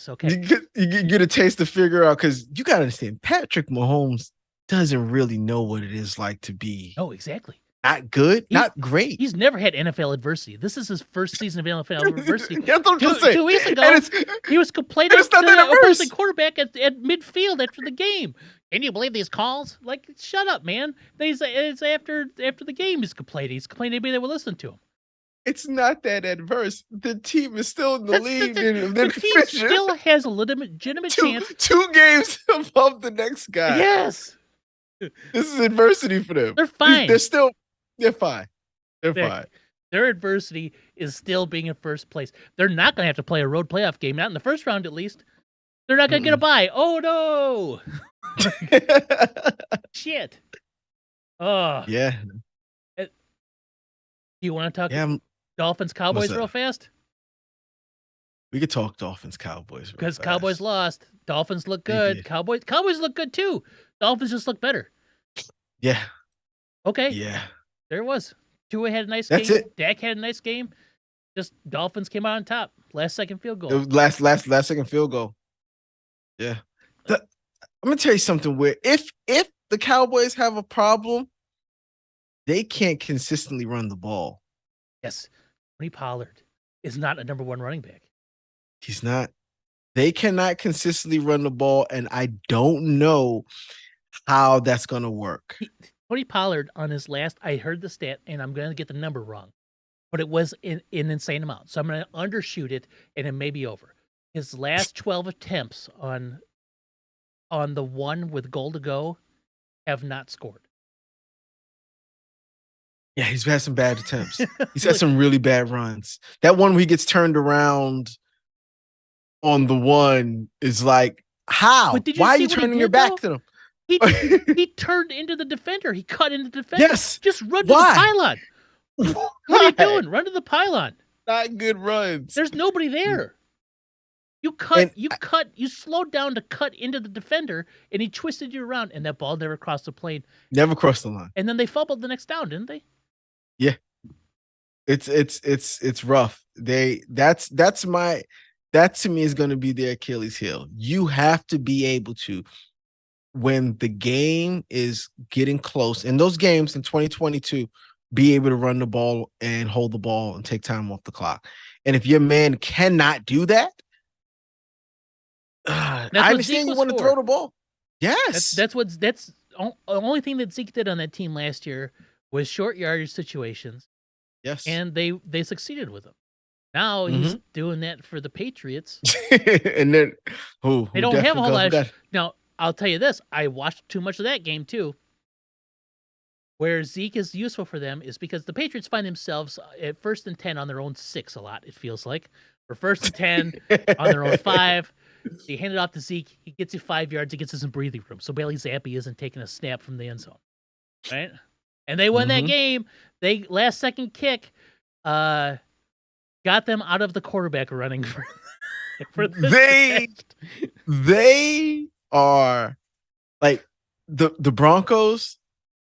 Okay. You get a taste to figure out, because you gotta understand, Patrick Mahomes doesn't really know what it is like to be. Oh, exactly. Not good, not great. He's never had NFL adversity. This is his first season of NFL adversity. That's what I'm saying. 2 weeks ago, he was complaining to the opposing quarterback at midfield after the game. Can you believe these calls? Like, shut up, man. It's after the game he's complaining. He's complaining to anybody that will listen to him. It's not that adverse. The team is still in the lead. The team still has a legitimate chance. 2 games above the next guy. Yes. This is adversity for them. They're fine. They're fine. Fine. Their adversity is still being in first place. They're not going to have to play a road playoff game, not in the first round at least. They're not going to get a bye. Oh, no. Shit. Oh. Yeah. You want to talk Dolphins Cowboys real fast? We could talk Dolphins Cowboys because Cowboys lost. Dolphins look good. Cowboys look good too. Dolphins just look better. Yeah. Okay. Yeah. There it was. Tua had a nice game. Dak had a nice game. Just Dolphins came out on top. Last second field goal. Last second field goal. Yeah. I'm gonna tell you something weird. If the Cowboys have a problem, they can't consistently run the ball. Yes. Tony Pollard is not a number 1 running back. He's not. They cannot consistently run the ball, and I don't know how that's gonna work. Tony Pollard on his last, I heard the stat, and I'm going to get the number wrong, but it was an insane amount. So I'm going to undershoot it, and it may be over. His last 12 attempts on the one with goal to go, have not scored. Yeah, he's had some bad attempts. He's had some really bad runs. That one where he gets turned around on the one is like, how? But did you Why are see you what he turning your did, back though? to them? He turned into the defender. He cut into the defender. Yes. Just run to the Why? pylon. What are you doing? Run to the pylon. Not good runs. There's nobody there. You slowed down to cut into the defender, and he twisted you around, and that ball never crossed the plane. Never crossed the line. And then they fumbled the next down, didn't they? Yeah. It's rough. That to me is going to be their Achilles heel. You have to be able to, when the game is getting close, in those games in 2022, be able to run the ball and hold the ball and take time off the clock. And if your man cannot do that, I understand you want to throw the ball. Yes. That's the only thing that Zeke did on that team last year was short yardage situations. Yes. And they succeeded with him. Now he's doing that for the Patriots. And then they don't have a whole lot of now, I'll tell you this, I watched too much of that game too. Where Zeke is useful for them is because the Patriots find themselves at 1st and 10 on their own 6 a lot, it feels like. For 1st and 10 on their own 5. You hand it off to Zeke. He gets you 5 yards. He gets you some breathing room. So Bailey Zappi isn't taking a snap from the end zone. Right? And they won that game. They last second kick got them out of the quarterback running for they are like the Broncos.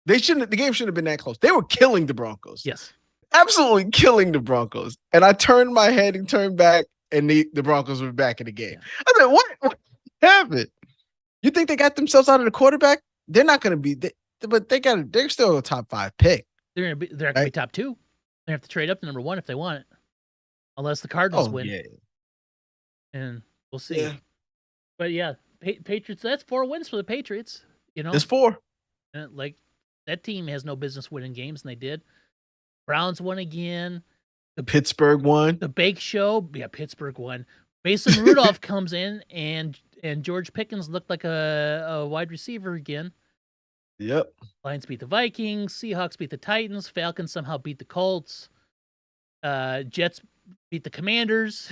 The game shouldn't have been that close. They were killing the Broncos. Yes. Absolutely killing the Broncos. And I turned my head and turned back, and the Broncos were back in the game. Yeah. I said, what happened? You think they got themselves out of the quarterback? They're not going to be, but they're still a top 5 pick. They're not going to be top 2. They have to trade up to number 1 if they want it, unless the Cardinals win. Yeah. And we'll see. Yeah. But yeah, Patriots. That's 4 wins for the Patriots. You know, it's 4. And like that team has no business winning games, and they did. Browns won again. Pittsburgh won. The Bake Show. Yeah, Pittsburgh won. Mason Rudolph comes in, and George Pickens looked like a wide receiver again. Yep. Lions beat the Vikings. Seahawks beat the Titans. Falcons somehow beat the Colts. Jets beat the Commanders.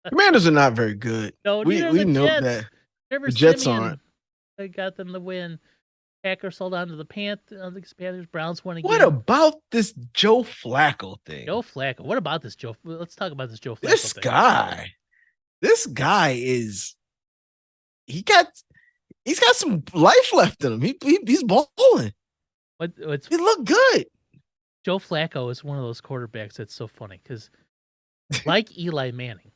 Commanders are not very good. No, we know that. The Jets aren't. They got them the win. Packers sold on to the Panthers. Browns won again. What about this Joe Flacco thing? Joe Flacco. What about this Joe? Let's talk about this Joe Flacco thing. This guy is. He's got some life left in him. He's balling. He looked good. Joe Flacco is one of those quarterbacks that's so funny because, like Eli Manning,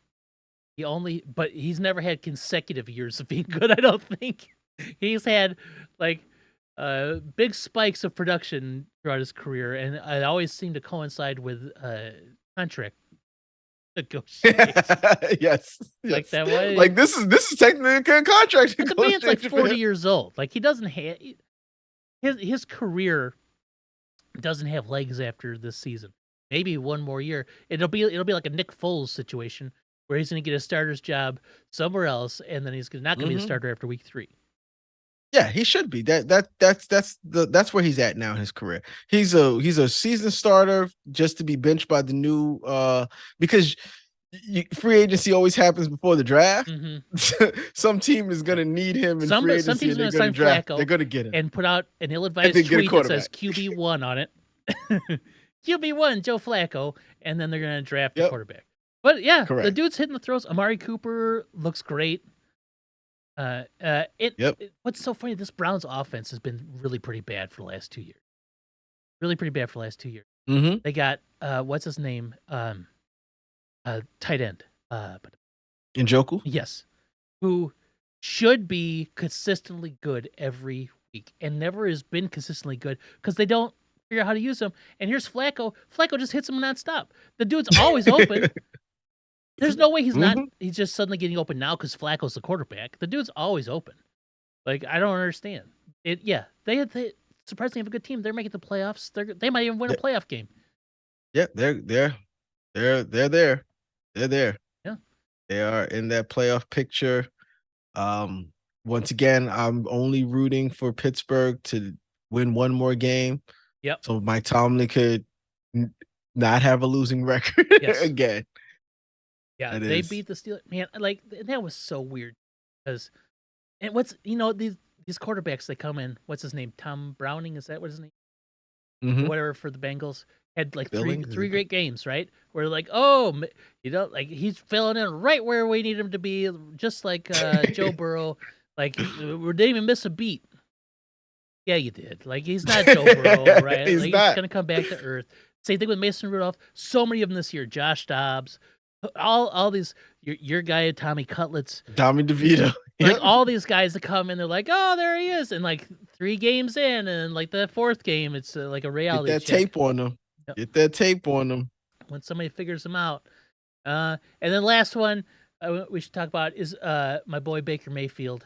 but he's never had consecutive years of being good. I don't think he's had like big spikes of production throughout his career, and it always seemed to coincide with contract negotiations. Yes, like that way. Like this is technically a contract. But the man's like 40 years old. Like he doesn't have his career doesn't have legs after this season. Maybe one more year. It'll be like a Nick Foles situation where he's going to get a starter's job somewhere else, and then he's not going to be a starter after week 3. Yeah, he should be. That's where he's at now in his career. He's a season starter just to be benched by the new because free agency always happens before the draft. Some team is going to need him in free agency. Some team's going to sign Flacco. They're going to get him and put out an ill-advised tweet that says QB1 on it. QB1 Joe Flacco, and then they're going to draft the quarterback. But yeah, the dude's hitting the throws. Amari Cooper looks great. What's so funny? This Browns offense has been really pretty bad for the last 2 years. They got what's his name? Tight end. Njoku? Yes, who should be consistently good every week and never has been consistently good because they don't figure out how to use him. And here's Flacco. Flacco just hits him nonstop. The dude's always open. There's no way he's not. He's just suddenly getting open now because Flacco's the quarterback. The dude's always open. Like I don't understand it. Yeah, they surprisingly have a good team. They're making the playoffs. They might even win a playoff game. Yeah, they're there. They're there. Yeah, they are in that playoff picture. once again, I'm only rooting for Pittsburgh to win one more game, Yep. so Mike Tomlin could not have a losing record Yes. again. Yeah, That they is. beat the Steelers. Man, like that was so weird because and these quarterbacks they come in. What's his name? Tom Browning, is that what his name? Or Mm-hmm. whatever for the Bengals had like three Billings. three great games, right? Where like, oh, like he's filling in right where we need him to be, just like Joe Burrow. Like we didn't even miss a beat. Yeah, you did. Like he's not Joe Burrow, right? He's Like he's not. gonna come back to earth. Same thing with Mason Rudolph. So many of them this year. Josh Dobbs, all these your guy Tommy Cutlets, Tommy DeVito. like Yep. all these guys that come in, they're like, oh, there he is, and like 3 games in, and like the 4th game, it's like a Get reality that check. tape on them. Yep. Get that tape on them. When somebody figures them out. And then last one we should talk about is my boy Baker Mayfield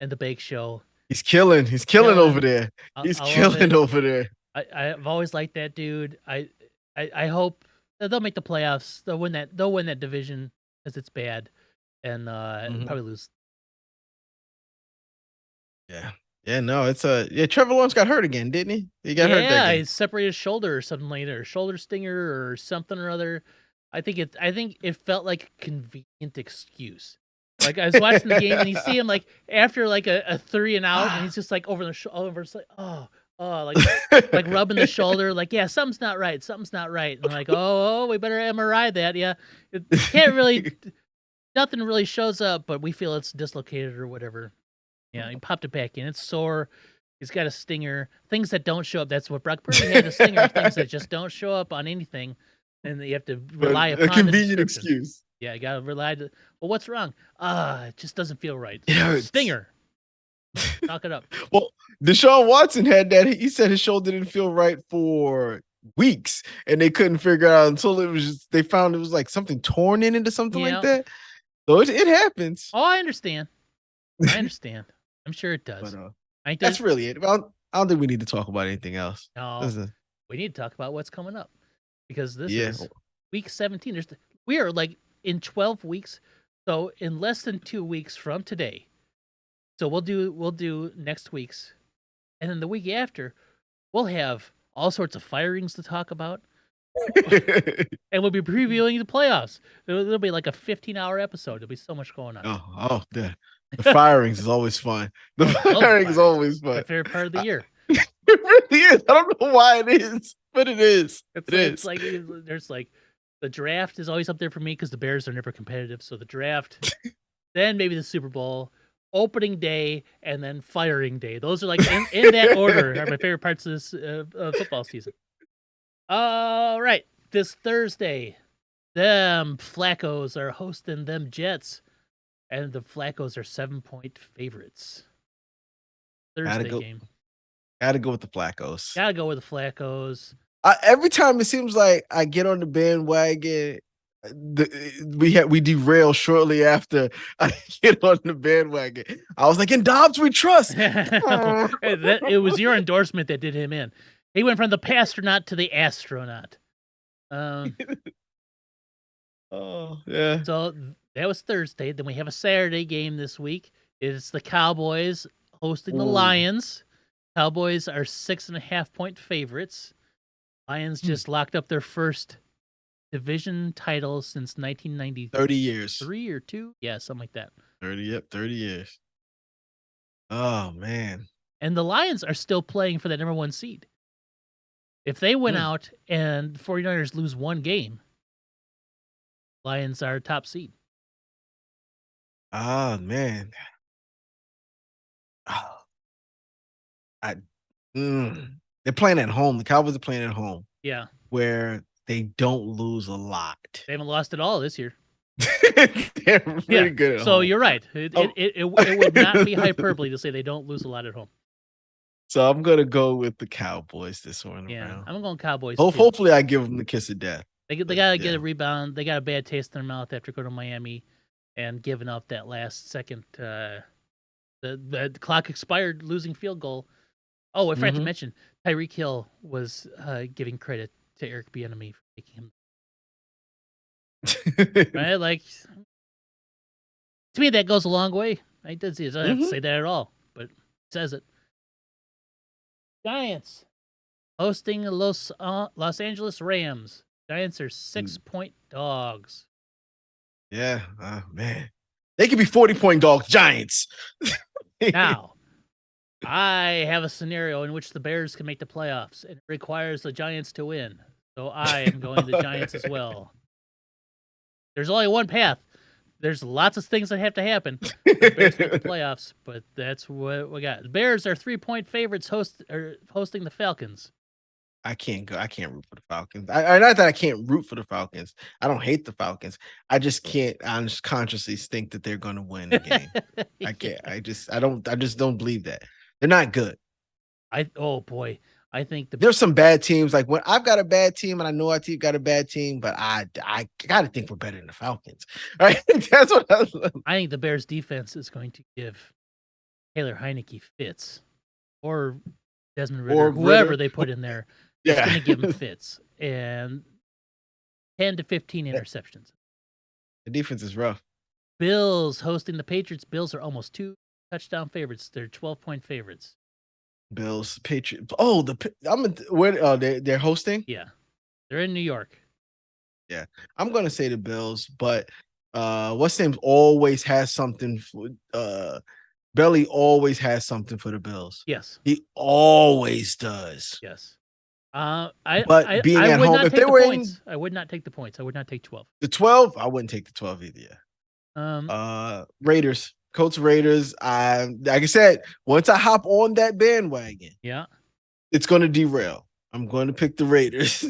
and the Bake Show. He's killing. He's killing over there. He's killing over there. I've always liked that dude. I hope that they'll make the playoffs. They'll win that division because it's bad, and probably lose. Yeah. Yeah, no, it's Trevor Lawrence got hurt again, didn't he? He got hurt that Yeah, game. he separated his shoulder or something later, shoulder stinger or something or other. I think it felt like a convenient excuse. Like I was watching the game and you see him like after like a 3 and out and he's just like over the shoulder, like like rubbing the shoulder, like yeah, something's not right, and like oh, we better MRI that. Yeah, it can't really, nothing really shows up, but we feel it's dislocated or whatever. Yeah, he popped it back in. It's sore. He's got a stinger. Things that don't show up. That's what Brock Purdy had, a stinger. Things that just don't show up on anything, and you have to rely upon a convenient excuse. Yeah, you gotta rely. Well, what's wrong? It just doesn't feel right. It hurts. Stinger. Knock it up. Well, Deshaun Watson had that. He said his shoulder didn't feel right for weeks, and they couldn't figure out until they found it was like something torn into something like that. So it happens. Oh, I understand. I'm sure it does. But, that's really it. Well, I don't think we need to talk about anything else. No, we need to talk about what's coming up because this is week 17. We are like in 12 weeks, so in less than 2 weeks from today. So we'll do next week's, and then the week after, we'll have all sorts of firings to talk about, and we'll be previewing the playoffs. It'll be like a 15-hour episode. There'll be so much going on. The firings is always fun. The firings is always fun. My favorite part of the year. It really is. I don't know why it is, but it is. It's like there's like the draft is always up there for me because the Bears are never competitive. So the draft, then maybe the Super Bowl, opening day, and then firing day. Those are like in that order are my favorite parts of this football season. All right, this Thursday, them Flaccos are hosting them Jets. And the Flaccos are 7-point favorites. Thursday game. Gotta go with the Flaccos. Gotta go with the Flaccos. Every time it seems like I get on the bandwagon, we derail shortly after I get on the bandwagon. I was like, in Dobbs we trust. It was your endorsement that did him in. He went from the pastronaut to the astronaut. Oh yeah. So that was Thursday. Then we have a Saturday game this week. It's the Cowboys hosting the Lions. Cowboys are 6.5-point favorites. Lions just locked up their first division title since 1990. 30 years. 3 or 2? Yeah, something like that. 30 years. Oh, man. And the Lions are still playing for that number 1 seed. If they win out and the 49ers lose 1 game, Lions are top seed. Oh, man. They're playing at home. The Cowboys are playing at home. Yeah. Where they don't lose a lot. They haven't lost at all this year. They're really good at so home. You're right. It would not be hyperbole to say they don't lose a lot at home. So I'm going to go with the Cowboys this one around. I'm going Cowboys. Hopefully I give them the kiss of death. They got to get a rebound. They got a bad taste in their mouth after going to Miami and giving up that last second. The clock expired, losing field goal. Oh, I forgot to mention, Tyreek Hill was giving credit to Eric Bieniemy for making him. Right? Like, to me, that goes a long way. I did see it. I don't have to say that at all, but it says it. Giants hosting Los Angeles Rams. Giants are 6-point dogs. Yeah, man, they could be 40-point dogs. Giants. Now, I have a scenario in which the Bears can make the playoffs, and it requires the Giants to win. So I am going the Giants as well. There's only one path. There's lots of things that have to happen for the Bears to make the playoffs, but that's what we got. The Bears are 3-point favorites hosting the Falcons. I can't go. I can't root for the Falcons. Not that I can't root for the Falcons. I don't hate the Falcons. I just can't consciously think that they're going to win the game. I can't. I just don't believe that. They're not good. Oh boy. I think there's some bad teams. Like when I've got a bad team and I know our team got a bad team, but I got to think we're better than the Falcons. Right? That's what I think the Bears defense is going to give Taylor Heineke fits or Desmond Ridder, or whoever they put in there. It's going to give him fits and 10 to 15 interceptions. The defense is rough. Bills hosting the Patriots. Bills are almost 2 touchdown favorites. They're 12-point favorites. Bills, Patriots. Oh, they're hosting? Yeah. They're in New York. Yeah. I'm going to say the Bills, but what's name always has something Belly always has something for the Bills. Yes. He always does. Yes. Being at home, if they were points, I would not take the points. I would not take 12. The 12, I wouldn't take the 12 either. Yeah. Raiders, Colts, Raiders. Like I said, once I hop on that bandwagon, it's going to derail. I'm going to pick the Raiders.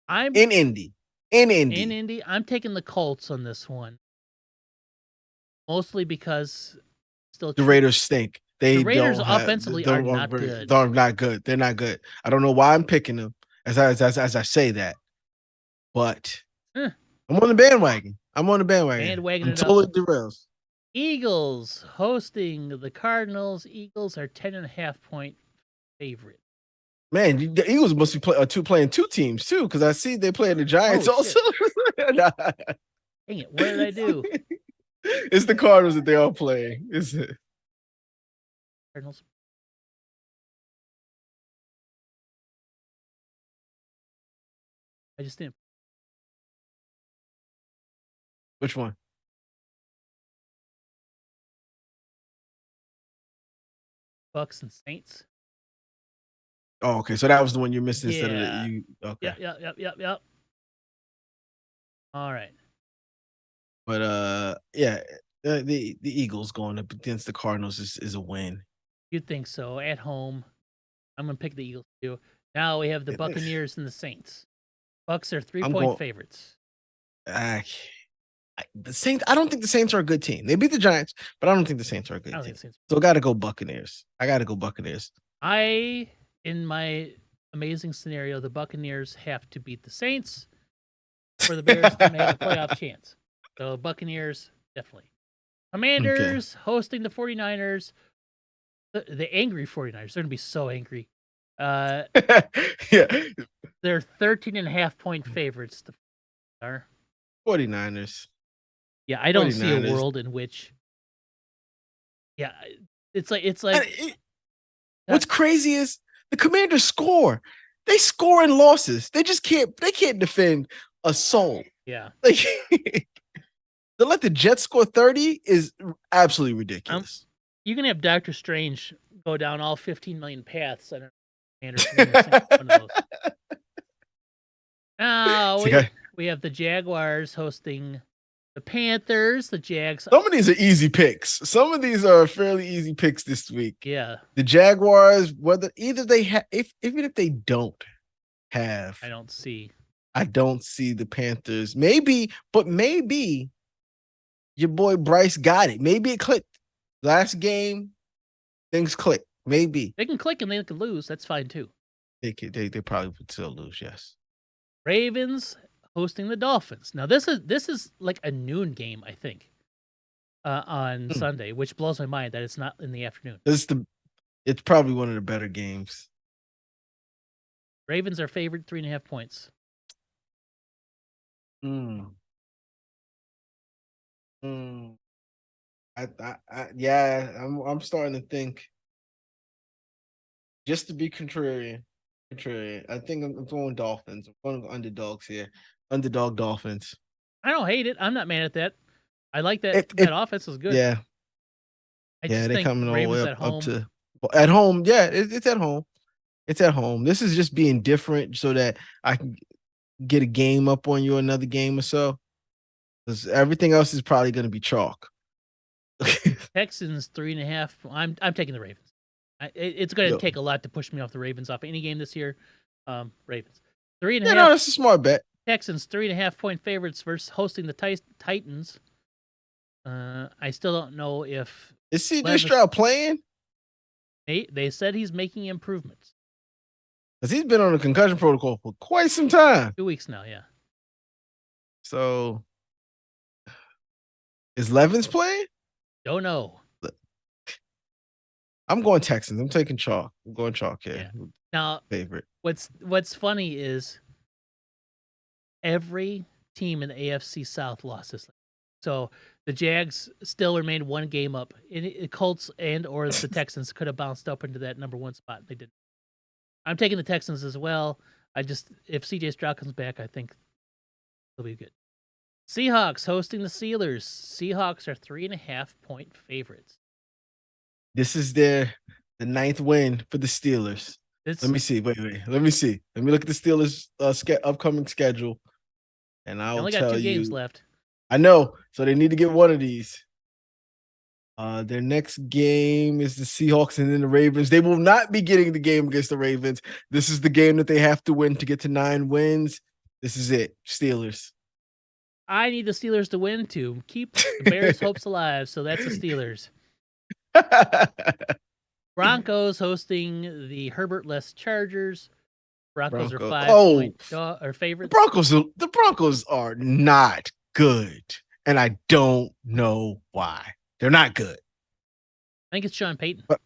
In Indy. I'm taking the Colts on this one, mostly because the Raiders stink. The Raiders offensively are not good. They're not good. They're not good. I don't know why I'm picking them as I say that, but I'm on the bandwagon. I'm totally derailed. Eagles hosting the Cardinals. Eagles are 10.5-point favorite. Man, the Eagles must be playing two teams too, because I see they playing the Giants also. Dang it! What did I do? It's the Cardinals that they all playing. Is it? Cardinals. I just didn't. Which one? Bucks and Saints. Oh, okay. So that was the one you're missing instead of you. Okay. Yep. All right. But the Eagles going up against the Cardinals is a win. You'd think so. At home, I'm gonna pick the Eagles too. Now we have the Buccaneers and the Saints. Bucks are 3-point favorites. The Saints. I don't think the Saints are a good team. They beat the Giants, but I don't think the Saints are a good team. So I got to go Buccaneers. In my amazing scenario, the Buccaneers have to beat the Saints for the Bears to make a playoff chance. So Buccaneers, definitely. Commanders hosting the 49ers. The angry 49ers. They're going to be so angry. Yeah. They're 13.5-point favorites. The 49ers. Yeah, I don't see a world in which. Yeah, it's like. What's crazy is the Commanders score. They score in losses. They just can't. They can't defend a soul. Yeah. Like to let the Jets score 30 is absolutely ridiculous. You can have Doctor Strange go down all 15 million paths. I don't know. One of those. Now we have the Jaguars hosting the Panthers. The Jags. Some of these are easy picks. Some of these are fairly easy picks this week. Yeah. The Jaguars, whether either they have, even if they don't have, I don't see the Panthers. Maybe your boy Bryce got it. Maybe it clicked. Last game, things clicked. Maybe they can click and they can lose. That's fine too. They probably would still lose. Yes. Ravens hosting the Dolphins. Now this is like a noon game, I think, on Sunday, which blows my mind that it's not in the afternoon. It's probably one of the better games. Ravens are favored 3.5 points. Yeah, I'm starting to think just to be contrarian. Contrarian. I think I'm going Dolphins. I'm going underdogs here. Underdog Dolphins. I don't hate it. I'm not mad at that. I like that. It That offense is good. yeah. I Yeah, just they think coming all the way Ravens up at up home. to at home. Yeah, it's at home. It's at home. This is just being different so that I can get a game up on you, another game or so. Because everything else is probably going to be chalk. Texans 3.5. I'm taking the Ravens. It's going to Yo. take a lot to push me off the Ravens off any game this year. Ravens three and a Yeah, no, half. that's a smart bet. Texans 3.5-point favorites versus hosting the Titans. I still don't know if Is CJ Levis. Stroud playing? They said he's making improvements. Because he's been on a concussion protocol for quite some time. 2 weeks now, yeah. So is Levens playing? Don't know. I'm going Texans. I'm taking chalk. I'm going chalk here. Yeah. Now, Favorite. what's funny is every team in the AFC South lost this. So the Jags still remained one game up. Colts and or the Texans could have bounced up into that number one spot. They didn't. I'm taking the Texans as well. If CJ Stroud comes back, I think they'll be good. Seahawks hosting the Steelers. Seahawks are 3.5-point favorites. This is the ninth win for the Steelers. Let me see. Wait. Let me see. Let me look at the Steelers' upcoming schedule, and I'll only tell got 2 you. games left. I know, so they need to get one of these. Their next game is the Seahawks and then the Ravens. They will not be getting the game against the Ravens. This is the game that they have to win to get to 9 wins. This is it. Steelers. I need the Steelers to win to keep the Bears' hopes alive. So that's the Steelers. Broncos hosting the Herbert-less Chargers. Broncos are 5-point favorites. The Broncos are not good, and I don't know why. They're not good. I think it's Sean Payton. But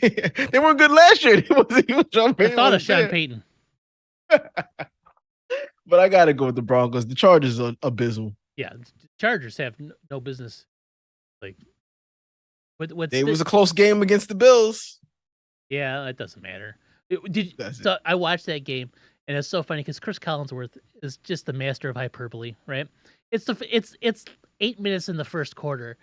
they weren't good last year. He was Sean Payton. I thought of Sean Payton. But I got to go with the Broncos. The Chargers are abysmal. Yeah, the Chargers have no business. Like, it was a close game against the Bills. Yeah, it doesn't matter. I watched that game, and it's so funny because Chris Collinsworth is just the master of hyperbole, right? It's 8 minutes in the first quarter,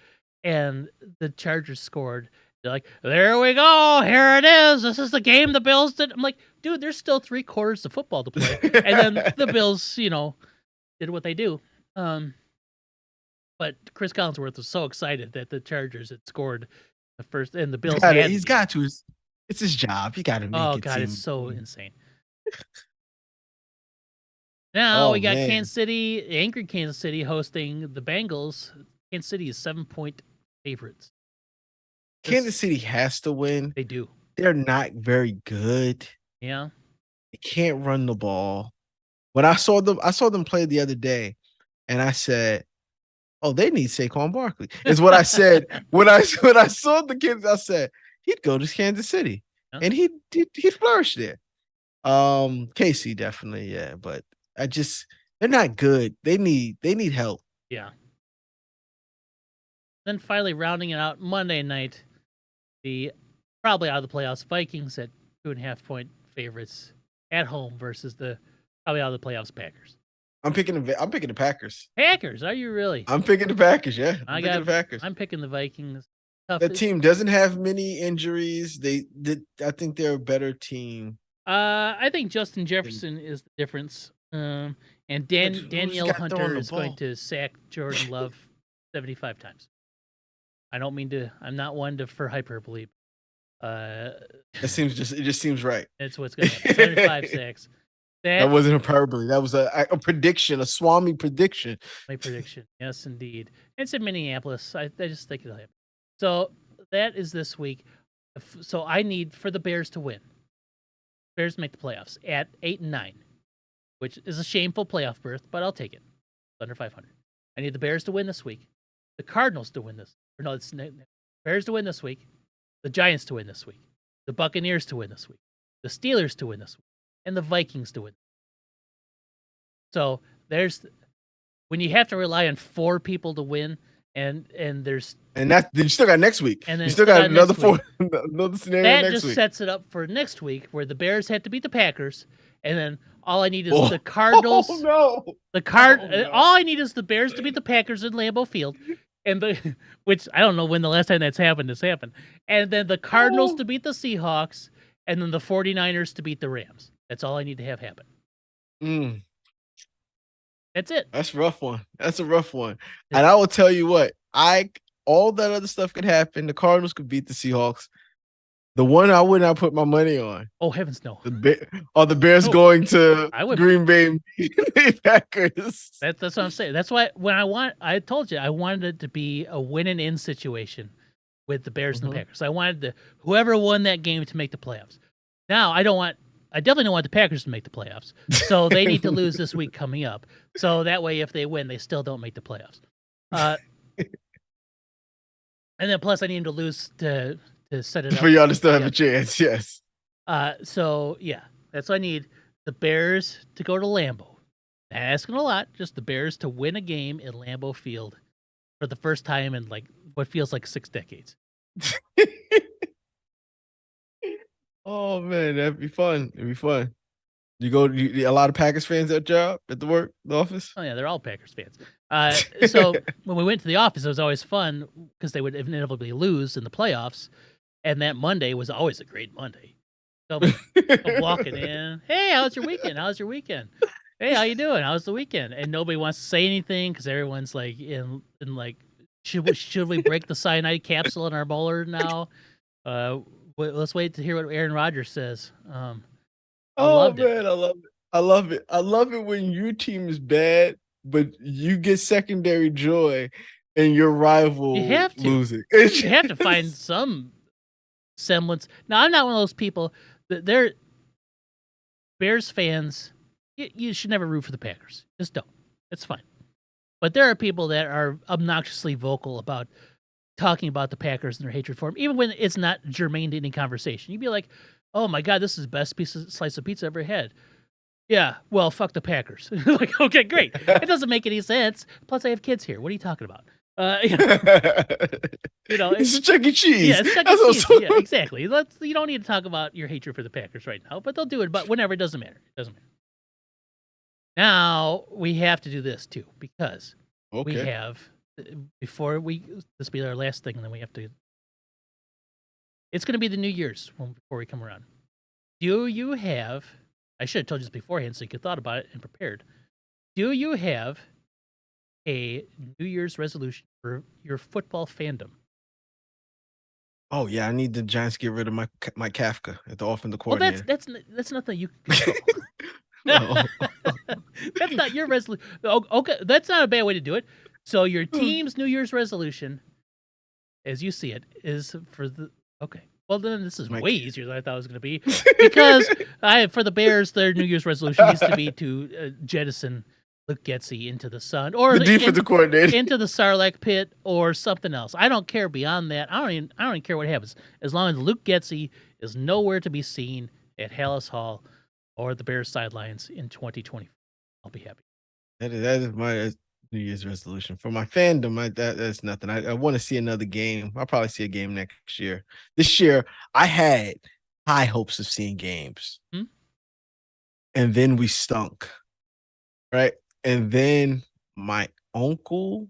and the Chargers scored. They're like, there we go, here it is. This is the game the Bills did. I'm like, dude, there's still 3 quarters of football to play, and then the Bills, did what they do. But Chris Collinsworth was so excited that the Chargers had scored the first, and the Bills he's got to. It's his job. He got to make it. Oh God, it's so insane. Now we got Kansas City, angry Kansas City, hosting the Bengals. Kansas City is 7-point favorites. Kansas City has to win. They do. They're not very good. Yeah. They can't run the ball. When I saw them play the other day, and I said, "Oh, they need Saquon Barkley." Is what I said when I saw the kids. I said he'd go to Kansas City, and he flourished there. KC definitely, yeah, but they're not good. They need help. Yeah. Then finally rounding it out Monday night, the probably out of the playoffs Vikings at 2.5-point favorites at home versus the probably out of the playoffs Packers. I'm picking the Packers. Packers? Are you really? I'm picking the Packers. Yeah, I'm picking the Packers. I'm picking the Vikings. That team doesn't have many injuries. I think they're a better team. I think Justin Jefferson is the difference. And Danielle Hunter is going to sack Jordan Love 75 times. I don't mean to. I'm not one for hyperbole. It just seems right. That's what's going to happen. 75 sacks. That wasn't hyperbole. That was a prediction, a Swami prediction. My prediction, yes, indeed. It's in Minneapolis. I just think it'll happen. So that is this week. So I need for the Bears to win. Bears make the playoffs at 8-9, which is a shameful playoff berth, but I'll take it. Under 500. I need the Bears to win this week. The Cardinals to win this. Or no, it's Bears to win this week. The Giants to win this week. The Buccaneers to win this week. The Steelers to win this week. And the Vikings to win. So when you have to rely on 4 people to win, and there's And that you still got next week. and then You it's still still got got another next week. another scenario That next just week. sets it up for next week, where the Bears have to beat the Packers, and then all I need is Oh, the Cardinals. oh no. Oh no. All I need is the Bears to beat the Packers in Lambeau Field, and the which I don't know when the last time that's happened has happened, and then the Cardinals Oh. to beat the Seahawks, and then the 49ers to beat the Rams. That's all I need to have happen. Mm, That's it. that's a rough one. That's a rough one. And I will tell you what, all that other stuff could happen. The Cardinals could beat the Seahawks. The one I would not put my money on. Oh heavens, no! The Bears No. going to I would. Green Bay and beating the Packers. That's what I'm saying. That's why I told you I wanted it to be a win and in situation with the Bears and the Packers. I wanted whoever won that game to make the playoffs. Now I definitely don't want the Packers to make the playoffs. So they need to lose this week coming up. So that way, if they win, they still don't make the playoffs. And then plus I need them to lose to set it up for y'all to still have a chance. Yes. So yeah, that's what I need. The Bears to go to Lambeau. Not asking a lot, just the Bears to win a game in Lambeau Field for the first time in like what feels like 6 decades. Oh man, that'd be fun. It'd be fun. A lot of Packers fans at job, at the work, the office? Oh yeah, they're all Packers fans. So when we went to the office, it was always fun because they would inevitably lose in the playoffs, and that Monday was always a great Monday. So I'm walking in, hey, how's your weekend? How's your weekend? Hey, how you doing? How's the weekend? And nobody wants to say anything because everyone's like in like, should we break the cyanide capsule in our bowler now? Let's wait to hear what Aaron Rodgers says. Oh man, I love it. I love it. I love it when your team is bad, but you get secondary joy and your rival losing. You have to find some semblance. Now, I'm not one of those people that they're Bears fans. You should never root for the Packers. Just don't. It's fine. But there are people that are obnoxiously vocal about talking about the Packers and their hatred for them, even when it's not germane to any conversation. You'd be like, oh my God, this is the best slice of pizza I ever had. Yeah, well, fuck the Packers. Like, okay, great. It doesn't make any sense. Plus, I have kids here. What are you talking about? It's a Chuck E. Cheese. Yeah, it's Chuck E. Cheese. Yeah, exactly. You don't need to talk about your hatred for the Packers right now, but they'll do it. But whenever, it doesn't matter. It doesn't matter. Now we have to do this too because we have this will be our last thing, and then we have to. It's going to be the New Year's before we come around. Do you have? I should have told you this beforehand so you could thought about it and prepared. Do you have a New Year's resolution for your football fandom? Oh yeah, I need the Giants to get rid of my Kafka at the offensive coordinator. Well, that's nothing you can control. That's not your resolution. Okay, that's not a bad way to do it. So your team's New Year's resolution, as you see it, is for the okay. Well, then this is way easier than I thought it was going to be because for the Bears, their New Year's resolution needs to be to jettison Luke Getsy into the sun or the defensive coordinator into the Sarlacc pit or something else. I don't care beyond that. I don't even care what happens as long as Luke Getsy is nowhere to be seen at Hallis Hall or the Bears sidelines in 2020. I'll be happy. That is my New Year's resolution for my fandom. That's nothing. I want to see another game. I'll probably see a game next year. This year, I had high hopes of seeing games, and then we stunk, right? And then my uncle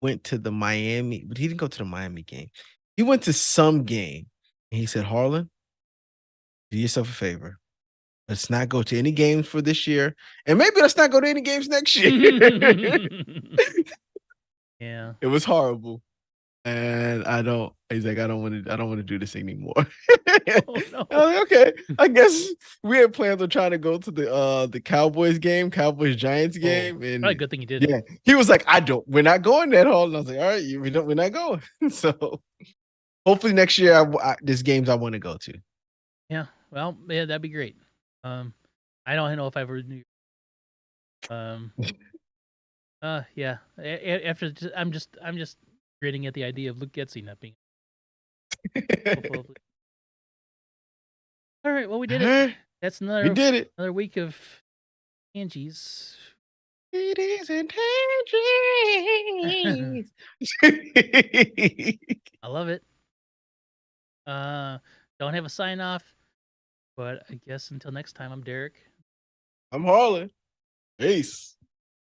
went to the Miami, but he didn't go to the Miami game. He went to some game, and he said, "Harlan, do yourself a favor. Let's not go to any games for this year, and maybe let's not go to any games next year." Yeah, it was horrible, and He's like, I don't want to do this anymore. Oh, no. I was like, okay, I guess we had plans on trying to go to the Cowboys game, Cowboys Giants game, and probably a good thing you did. Yeah, he was like, we're not going that hall, and I was like, all right, we're not going. So hopefully next year, there's games I want to go to. Yeah, well, yeah, that'd be great. I don't know if I ever knew. Yeah. After I'm just grinning at the idea of Luke Getsy not being. All right, well, we did it. That's We did it. Another week of Angie's. Ladies and I tangerines. love it. Don't have a sign off, but I guess until next time, I'm Derek. I'm Harlan. Peace.